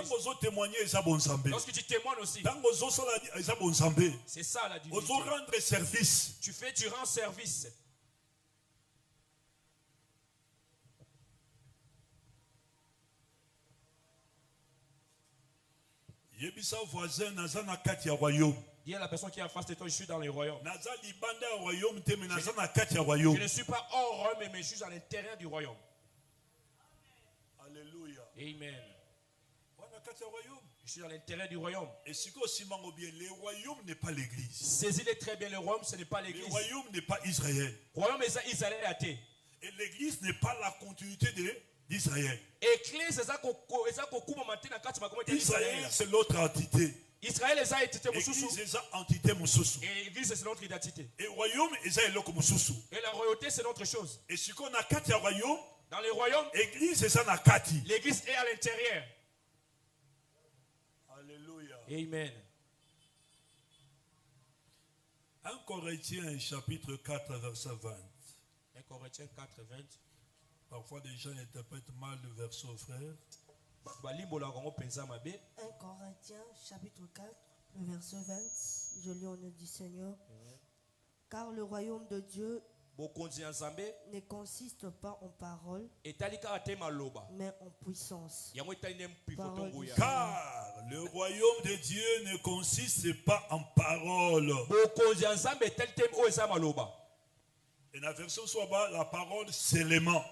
lorsque tu témoignes aussi, c'est ça la divinité. Rendre service. Tu rends service. Voisin, dis à la personne qui est en face de toi, je suis dans le royaume. Je ne suis pas hors royaume, mais je suis à l'intérieur du royaume. Alléluia. Amen. Je suis à l'intérieur du royaume. Et le royaume n'est pas l'église. Saisis-le très bien, le royaume ce n'est pas l'église. Le royaume n'est pas Israël. Le royaume est Israël. Et l'église n'est pas la continuité d'Israël. Israël, c'est l'autre entité. Israël est entité mususu. Et l'église c'est notre identité. Et royaume est l'autre mususu. Et la royauté c'est notre chose. Et si on a kati royaume, dans les royaumes, l'église c'est ça na kati. L'église est à l'intérieur. Alléluia. Amen. 1 Corinthiens chapitre 4 verset 20. 1 Corinthiens 4 20. Parfois les gens interprètent mal le verset, frère. 1 Corinthiens chapitre 4, le verset 20, je lis au nom du Seigneur. Car le royaume de Dieu ne consiste pas en parole, mais en puissance. Car le royaume de Dieu ne consiste pas en parole. Et la version soit la parole c'est l'aimant.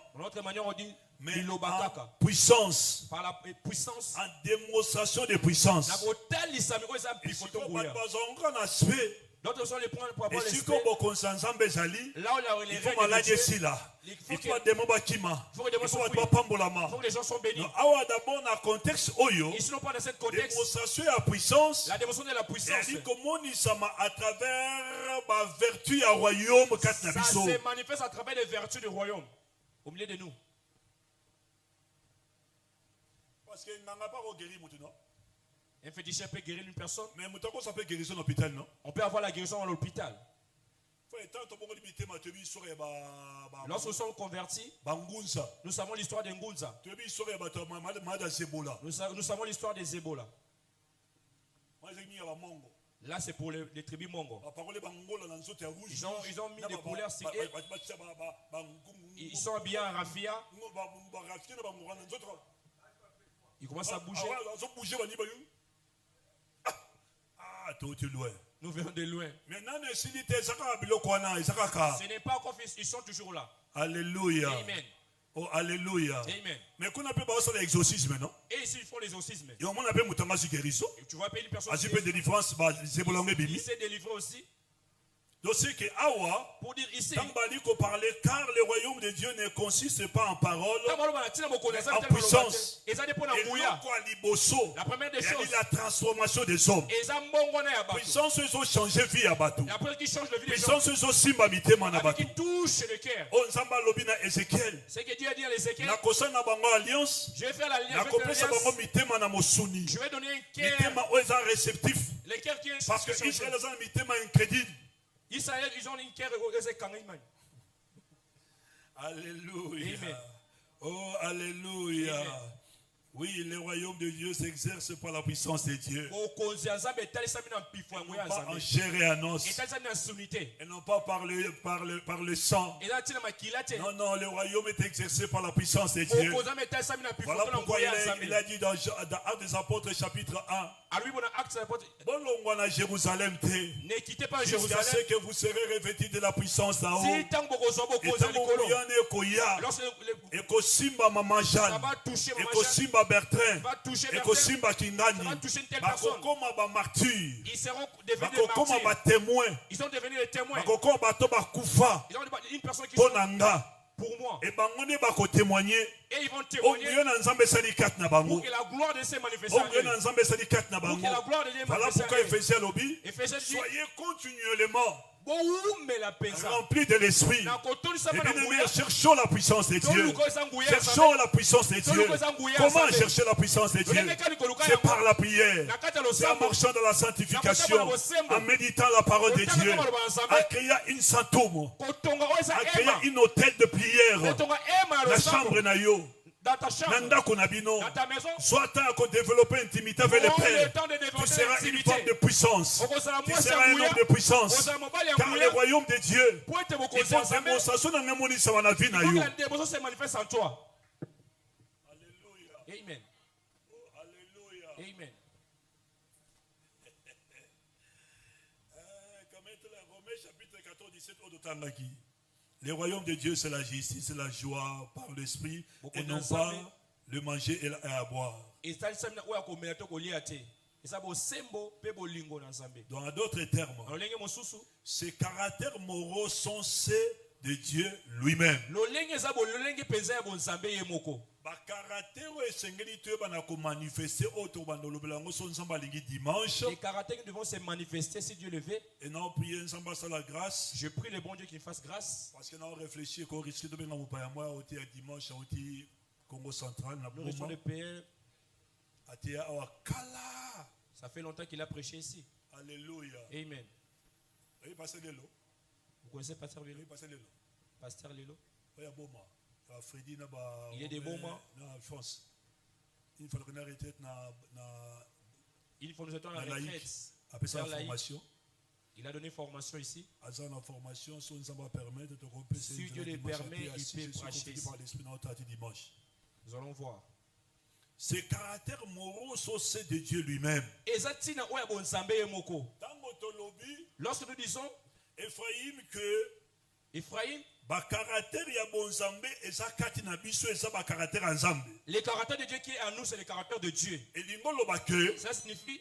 Mais en puissance, par la puissance, en démonstration de puissance. D'autres sont les points pour avoir l'esprit. Là où il faut malade ici là. Il faut que les gens sont bénis. D'abord dans le contexte ici non pas dans cette contexte. Démonstration de la puissance. La démonstration de la puissance. À travers ma vertu à royaume. Ça se manifeste à travers les vertus du royaume au milieu de nous. Parce qu'il n'a pas guéri maintenant. Un féticheur peut guérir une personne. Mais ça peut guérir à l'hôpital, non? On peut avoir la guérison à l'hôpital. Lorsque nous sommes convertis, nous savons l'histoire des Ngunza. Nous savons l'histoire des Ebola. Là, c'est pour les tribus Mongo. Ils ont mis des couleurs. Ils sont habillés en raffia. Ils commencent à bouger. Nous venons de loin. Ce n'est pas encore fait. Ils sont toujours là. Alléluia. Amen. Oh, alléluia. Amen. Mais qu'on appelle ça l'exorcisme, non? Et ici, ils font l'exorcisme. Et on appelle Moutamasi guérison. Tu vois, une personne. Il s'est délivré aussi. Donc c'est que Awa, pour dire ici, car le royaume de Dieu ne consiste pas en parole, mais en puissance. Et la première des choses, la transformation des hommes. Puissance, ils ont changé vie à Batou. Puissance, ils ont simba mitema na Batou. Qui touche le cœur. On s'amba lobina Ézéchiel. C'est que Dieu a dit à Ézéchiel. Na kosa na bango alliance. Je vais faire l'alliance avec l'alliance. Je vais donner un cœur. Mitema oza réceptif. Les cœurs qui parce que Israël a un mitema incrédule. Israël, ils ont une cœur. Alléluia. Amen. Oh, alléluia. Amen. Oui, le royaume de Dieu s'exerce par la puissance de Dieu. Pas en chair et en os. Et non pas par le sang. Non, non, le royaume est exercé par la puissance de Dieu. Voilà pourquoi il a dit dans Actes des Apôtres chapitre 1. Jérusalem, ne quittez pas Jérusalem. Jusqu'à ce que vous serez revêtis de la puissance d'en haut. Et Simba Maman Jeanne. Et Simba Bertrand. Et Simba Kindani. Bakokoma ba martyr. Ils seront devenus des témoins. Bakokoma bakufa. Ils ont une personne qui pour moi. Et ils vont témoigner pour que la gloire de ces manifestations. Voilà pourquoi Ephésiens lobby. Soyez continuellement remplis de l'esprit. Et bien aimés, cherchons la puissance de Dieu. Cherchons la puissance de Dieu. Comment chercher la puissance de Dieu? C'est par la prière. C'est en marchant dans la sanctification. En méditant la parole de Dieu. En créant une santoum. En créant une hôtel de prière. La chambre nayo. Dans ta chambre, dans ta maison, soit tu as développé une intimité avec le Père, tu seras une femme de puissance, tu seras un homme de puissance, car le royaume de Dieu, il faut une démonstration dans le monde, ça va la vie. Se manifeste en toi. Alléluia. Amen. Oh, alléluia. Amen. Romains chapitre 14, 17, le royaume de Dieu, c'est la justice, c'est la joie par l'esprit, et non pas le manger et à boire. Dans d'autres termes, ces caractères moraux sont ceux de Dieu lui-même. Les caractères devront se manifester si Dieu le veut. Et non prier la grâce. Je prie le bon Dieu qu'il fasse grâce. Parce que nous réfléchissons qu'on risque de venir au dimanche au Congo central. Nous risquons de payer. Ça fait longtemps qu'il a prêché ici. Alléluia. Amen. Vous connaissez Pasteur Lelo? Pasteur Lelo. Il est des bons mois. Il faut que nous arrêtions il faut nous attendre à la retraite. Après sa formation. Il a donné formation ici. Si Dieu le permet, il peut prêcher ici. Nous allons voir. Ces caractères moraux sont ceux de Dieu lui-même. Lorsque nous disons Ephraïm, les caractères de Dieu qui est en nous, c'est les caractères de Dieu. Ça signifie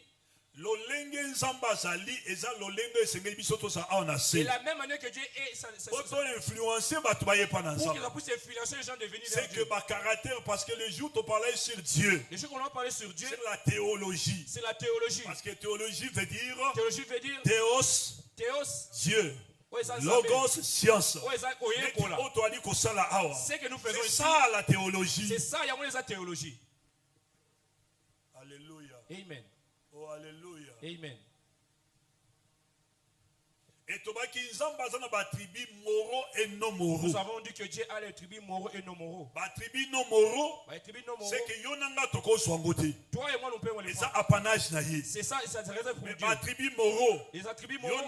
de la même manière que Dieu est pour qu'il puisse influencer les gens de venir vers Dieu. C'est que caractère, parce que le jour où on parlait sur Dieu, le jour qu'on a parlé sur Dieu, c'est la théologie. C'est la théologie. Parce que théologie veut dire Théos, Dieu. Logos, science. C'est que nous faisons ici. C'est ça la théologie. C'est ça, il y a la théologie. Alléluia. Amen. Oh, alléluia. Amen. Et Nous avons dit que Dieu a les tribus moraux et non moraux. C'est que toi et moi nous pouvons les prendre. C'est ça, et ça se réserve pour Dieu. Les attributs moraux, les attributs moraux, toi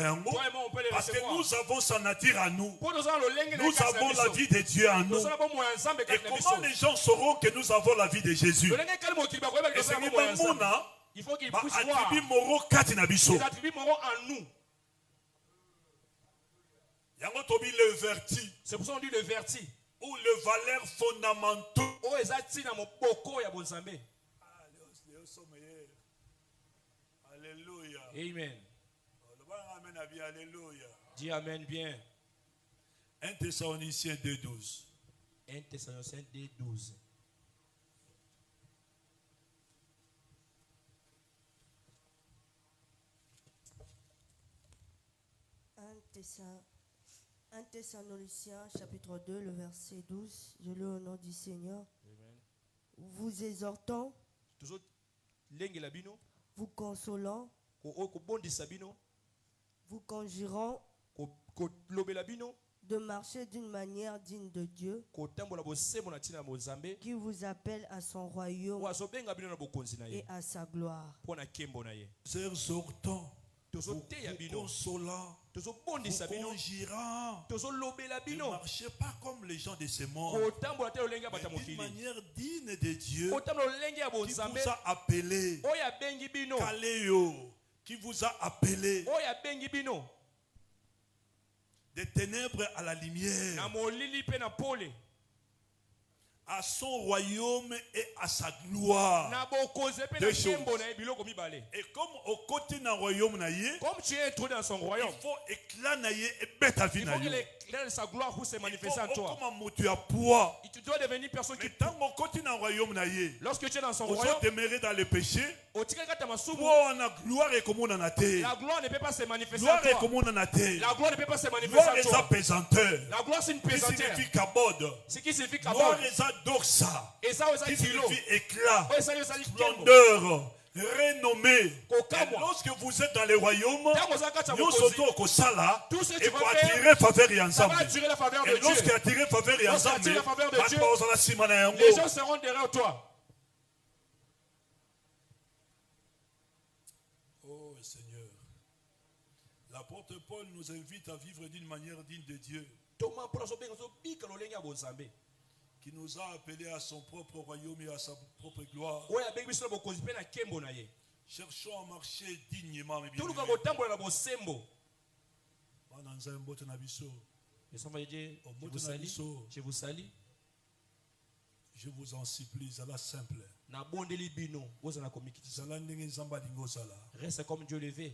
et moi on peut les parce recevoir. Que nous avons sa nature à nous. Nous avons la vie de Dieu en nous. Et comment les gens sauront que nous avons la vie de Jésus? Et c'est il faut qu'ils puissent voir les attributs moraux en nous. C'est pour ça qu'on dit le verti. Ou les valeurs fondamentaux. Alléluia. Amen. Dis amen bien. 1 Thessaloniciens 2:12. 1 Thessaloniciens 2:12. Un Thessaloniciens chapitre 2, le verset 12. Je lis au nom du Seigneur. Amen. Vous exhortant, vous consolant, vous conjurant de marcher d'une manière digne de Dieu, qui vous appelle à son royaume et à sa gloire. Exhortant, vous consolant, vous conjurant, ne marchez pas comme les gens de ce monde, mais d'une manière digne de Dieu, qui vous a appelé, Kaléo, qui vous a appelé des ténèbres à la lumière, à son royaume et à sa gloire. Deux choses. Et comme au côté d'un royaume, comme tu es introduit dans son royaume, il faut éclater et mettre à vie. Il faut que l'éclair de sa gloire puisse se manifester en toi. Et tu dois devenir une personne qui... Lorsque tu es dans son royaume, demeurer dans le péché, la gloire ne peut pas se manifester en toi. La gloire ne peut pas se manifester en toi. La gloire c'est une pesanteur. Ce qui signifie kabod. Et ça qui signifie éclat, splendeur, renommé. Et lorsque vous êtes dans les royaumes, nous sommes au Kosala et pour attirer faveur et ensemble. Et lorsque attirer faveur et ensemble, les gens seront derrière toi. Oh Seigneur, l'apôtre Paul nous invite à vivre d'une manière digne de Dieu, qui nous a appelés à son propre royaume et à sa propre gloire. Cherchons à marcher dignement. Je vous salue. Je vous en supplie, c'est la simple. Reste comme Dieu le veut.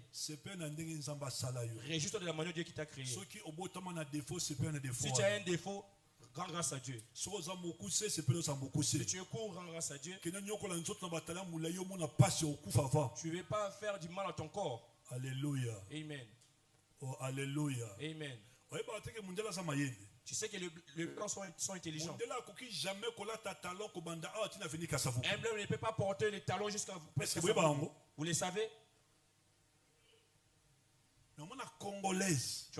Réjouis-toi de la manière Dieu qui t'a créé. Si tu as un défaut, rends grâce à Dieu. Si tu es court, rends grâce à Dieu. Tu ne veux pas faire du mal à ton corps. Alléluia. Amen. Oh, alléluia. Amen. Tu sais que les blancs sont intelligents. Un blanc ne peut pas porter les talons jusqu'à vous. Vous le savez? Tu vas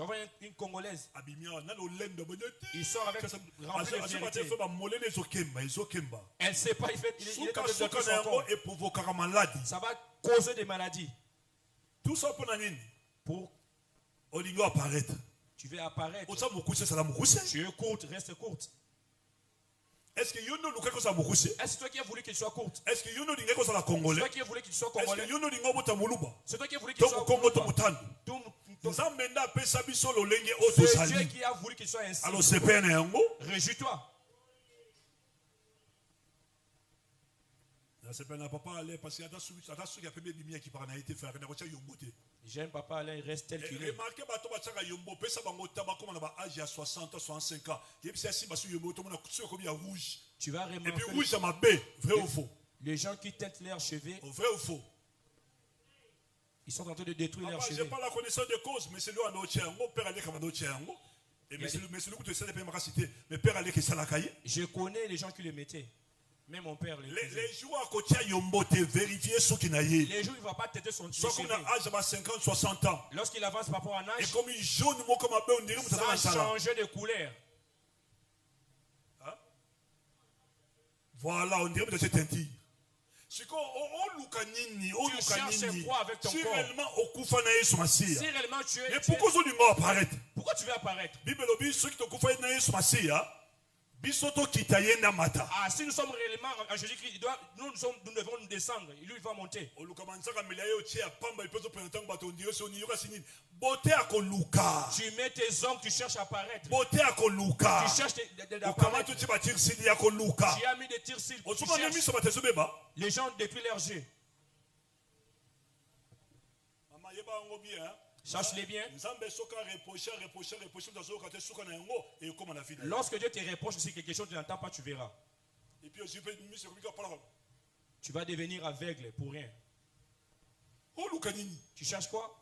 voir une Congolaise. Il sort avec rempli de vérité. Elle ne sait pas, il est en train de son corps. Ça va causer des maladies. Tout ça pour apparaître. Tu veux apparaître. Tu es courte, reste courte. Est-ce que c'est toi qui as voulu qu'il soit courte? Est-ce que c'est toi qui as voulu qu'il soit congolais? C'est toi qui as voulu qu'il soit c'est Dieu qui a voulu qu'il soit ainsi. Réjouis-toi. J'aime papa Alain, il reste tel qu'il est. Tu vas remarquer les gens qui teintent leurs cheveux, vrai ou faux? Ils sont en train de détruire leurs cheveux. Je n'ai pas la connaissance de cause, mais c'est lui en Je connais les gens qui le mettaient. Même mon père. Les jours à côté, vérifier ce qu'il a eu. Les jours, il ne va pas têter son soit qu'on a âge de 50, 60 ans. Lorsqu'il avance par rapport à un âge, et comme il jaune, on dirait que ça a changé de couleur. Hein? Voilà, on dirait que c'est un tigre. Si tu cherches quoi avec ton corps? Si réellement tu es. Mais pourquoi tu veux apparaître? Pourquoi tu veux apparaître? Bible dit ceux qui te couffent ah, si nous sommes réellement en Jésus-Christ, nous devons nous descendre. Lui, il va monter. Tu mets tes ongles, tu cherches à apparaître. Tu cherches d'apparaître. Tu as mis des tirs-cils. Les gens détruisent leurs yeux. Cherche-les bien. Lorsque Dieu te reproche aussi quelque chose que tu n'entends pas, tu verras. Tu vas devenir aveugle pour rien. Tu cherches quoi?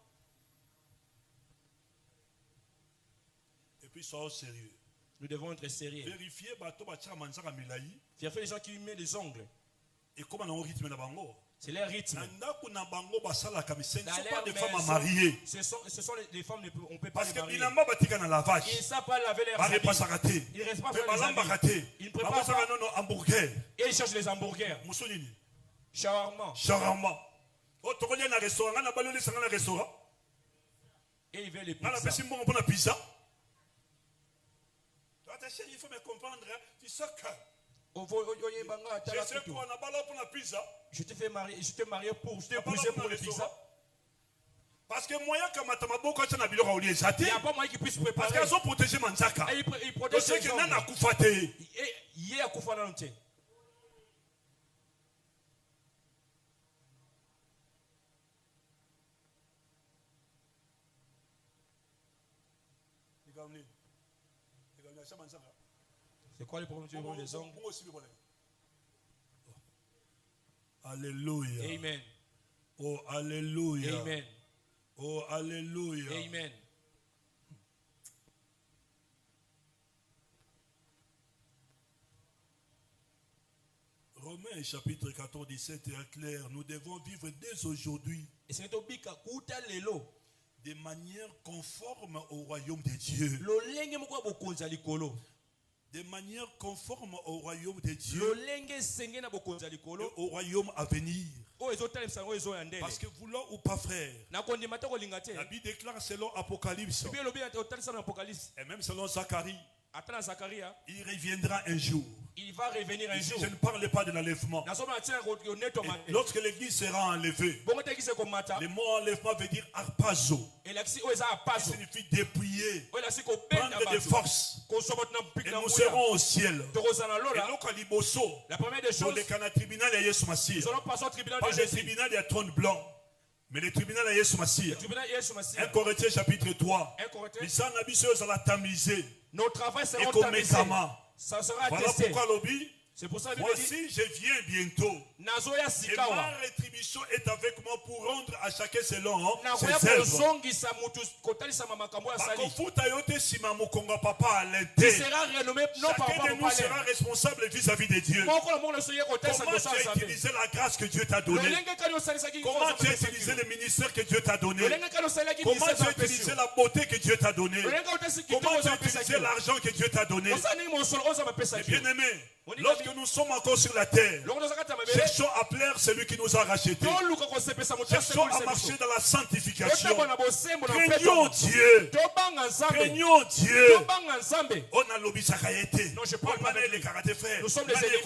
Et puis sois sérieux. Nous devons être sérieux. Vérifier les gens qui mettent des ongles. Et comment on rythme la bango? C'est leur rythme. Ce ne sont pas des femmes mariées. Ce sont les femmes, on ne peut pas parce les marier. Parce ils ne savent pas laver leurs habits. Ils ne restent pas faire les habits. Ils ne préparent pas. Et ils cherchent les hamburgers. Shawarma. Shawarma. Et ils veulent les pizzas. Il faut me comprendre. Tu sais que je te fais marier, je t'ai marié pour, je t'ai épousé pour les pizzas. Parce que moi, il n'y a pas moyen qu'ils puissent préparer. Parce qu'elles ont protégé Manzaka. Et ils protègent les hommes. C'est quoi le problème des ongles? Alléluia. Amen. Oh, alléluia. Amen. Oh, alléluia. Amen. Romains chapitre 14, 17 est clair. Nous devons vivre dès aujourd'hui de manière conforme au royaume de Dieu. De manière conforme au royaume de Dieu. Au royaume à venir. Parce que voulant ou pas frère, la Bible déclare selon Apocalypse et même selon Zacharie, il reviendra un jour. Il va revenir un jour. Je ne parle pas de l'enlèvement. Lorsque l'église sera enlevée, le mot enlèvement veut dire arpazo. Ça signifie dépouiller, prendre des forces. Et nous serons au ciel. Et la première des choses, nous allons passer au tribunal de Jésus. Pas le tribunal des trônes blancs, mais le tribunal de Yesu Massia. 1 Corinthiens chapitre 3. Nos travaux seront tamisés. Ça sera voilà testé. Pourquoi lobby? C'est pour ça que voici, je viens bientôt. Et ma rétribution est avec moi pour rendre à chacun selon ses œuvres. Tu seras renommé non par chacun de nous sera responsable vis-à-vis de Dieu. Comment tu as utilisé la grâce que Dieu t'a donnée? Comment tu as utilisé le ministère que Dieu t'a donné? Comment tu as utilisé la beauté que Dieu t'a donnée? Comment tu as utilisé l'argent que Dieu t'a donné? Bien-aimé, lorsque nous sommes encore sur la terre, cherchons à plaire celui qui nous a rachetés. Cherchons à marcher dans la sanctification. Craignons Dieu. Craignons Dieu. On a lobby sakayete. Non, je parle pas avec lui. Nous sommes les ennemis.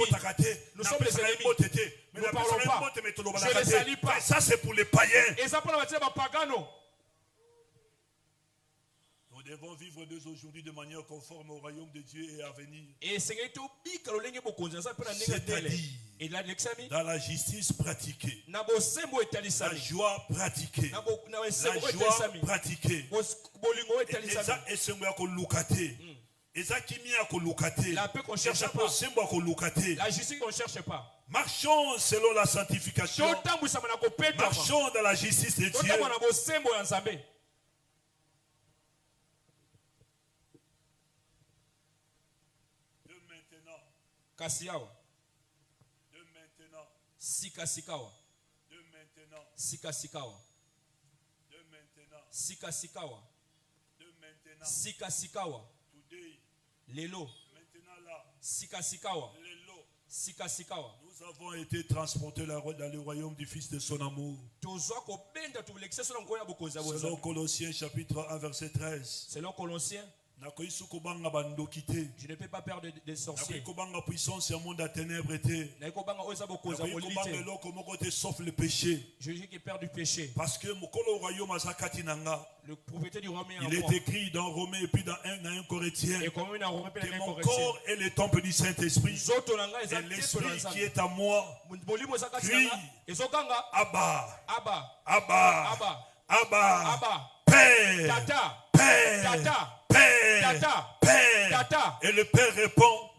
Nous sommes les ennemis. Nous ne parlons pas. Je ne les salis pas. Ça, c'est pour les païens. Nous devons vivre dès aujourd'hui de manière conforme au royaume de Dieu et à venir. C'est-à-dire dans la justice pratiquée, la joie pratiquée, la joie pratiquée. La paix qu'on cherche pas. La justice qu'on ne cherche pas. Marchons selon la sanctification. Marchons dans la justice de Dieu. Sika sikawa. De maintenant. Sika sikawa. De maintenant. Sika sikawa. De maintenant. Sika sikawa. Today. Lelo. Maintenant là. Sika sikawa. Lelo. Sika sikawa. Nous avons été transportés dans le royaume du Fils de son amour. Selon Colossiens chapitre 1 verset 13. Selon Colossiens. Je ne peux pas perdre des sorciers. Puissance au monde de ténèbres était. Sauf le péché. Jésus qui perd du péché. Parce que le propriété du Romain. Il est écrit dans Romains et puis dans 1 Corinthiens. Que mon corps est le temple du Saint-Esprit. Et l'esprit qui est à moi crie Abba, Abba, Abba, Abba, Abba, Abba, Père, Tata, Père, Tata, Père, Tata, Père. Tata. Et le Père répond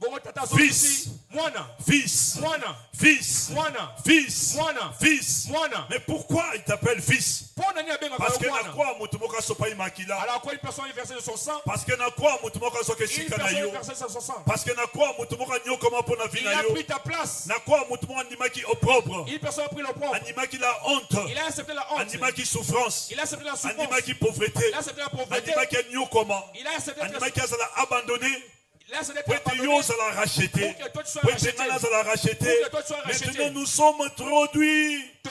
Fils, Fils, Fils, Fils, Fils. Mais pourquoi il t'appelle Fils? Parce que na quoi mutumoka sopa imakila. Alors quoi une personne est versée de son sang? Parce que na quoi mutumoka soke shikana yo. Parce que na quoi mutumoka nyo koma pona vina yo. Il a pris ta place. Na quoi mutumoka animaki opprobre. Une personne a pris l'opprobre. Animaki la honte. Il a accepté la honte. Animaki souffrance. Il a accepté la souffrance. Animaki pauvreté. Il a accepté la pauvreté. Animaki nyo koma. Il a accepté la Animaki azala abandonné. Pour que toi tu sois racheté. Maintenant nous sommes introduits dans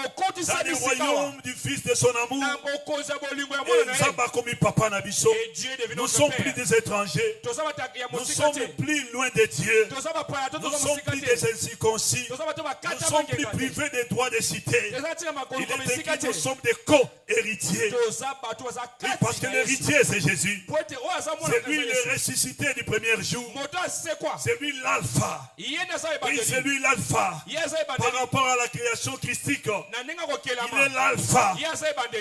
le royaume du Fils de son amour. Et nous sommes plus des étrangers. Nous sommes plus loin de Dieu. Nous sommes plus des incirconcis. Nous sommes plus privés des droits de cité. Il est écrit que nous sommes des co-héritiers. Parce que l'héritier c'est Jésus. C'est lui le ressuscité du premier jour. C'est lui l'alpha. Oui, c'est lui l'alpha. Par rapport à la création christique, il est l'alpha.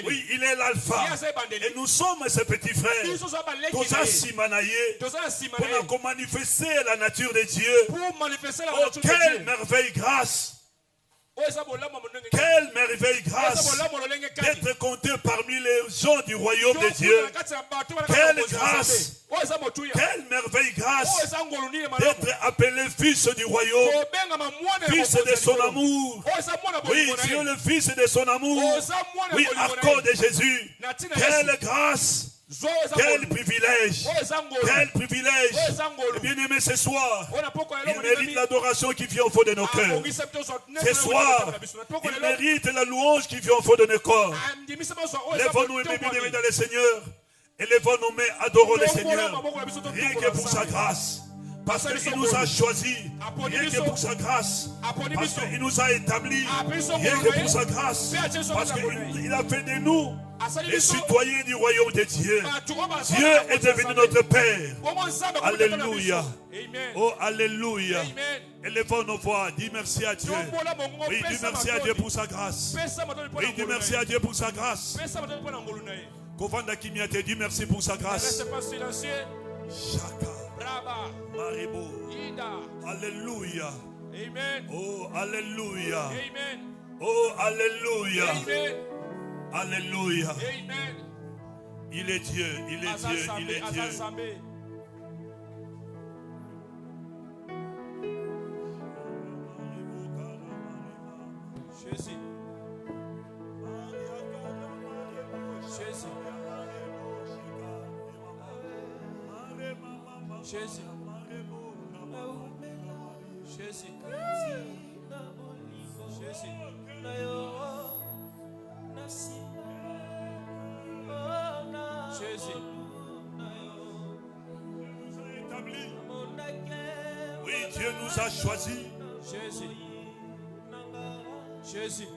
Oui, il est l'alpha. Et nous sommes ses petits frères. Pour manifester la nature de Dieu. Oh, quelle merveille grâce. Quelle merveille grâce d'être compté parmi les gens du royaume de Dieu. Quelle grâce. Quelle merveille grâce d'être appelé fils du royaume. Fils de son amour. Oui, Dieu le fils de son amour. Oui, à cause de Jésus. Quelle grâce. Quel privilège. Quel privilège. Bien-aimé, ce soir, il mérite l'adoration qui vient au fond de nos cœurs. Ce soir, il mérite la louange qui vient au fond de nos corps. Lèvons-nous et bien-aimés dans le Seigneur. Et lèvons-nous mais adorons le Seigneur. Rien que pour sa grâce. Parce qu'il nous a choisis. Rien que pour sa grâce. Parce qu'il nous a établis. Rien que pour sa grâce. Parce qu'il a fait de nous les citoyens du royaume de Dieu. Dieu est devenu notre Père. Alléluia. Oh, alléluia. Élevons nos voix. Dis merci à Dieu. Oui, dis merci à Dieu pour sa grâce. Oui, dis merci à Dieu pour sa grâce. Kovanda Kimia te dit merci pour sa grâce. Chaka. Maribo. Alléluia. Amen. Oh, alléluia. Amen. Oh, alléluia. Amen. Alléluia. Amen. Il est Dieu, il est Dieu, il est Dieu. Jésus. Jésus. Jésus. Jésus. Jésus. Oui, Dieu nous a choisis. Jésus. Jésus.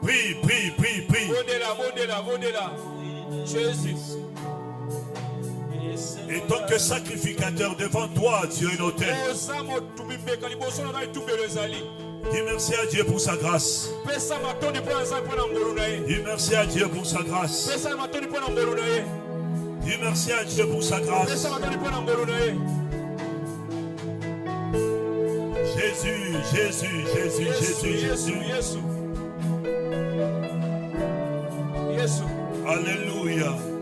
Prie, prie, prie, prie. Jésus. Et tant que sacrificateur devant toi, Dieu est noté. Dis merci à Dieu pour sa grâce. Dis merci à Dieu pour sa grâce. Dis merci à Dieu pour sa grâce. Jésus, Jésus, Jésus, Jésus, Jésus. Alléluia.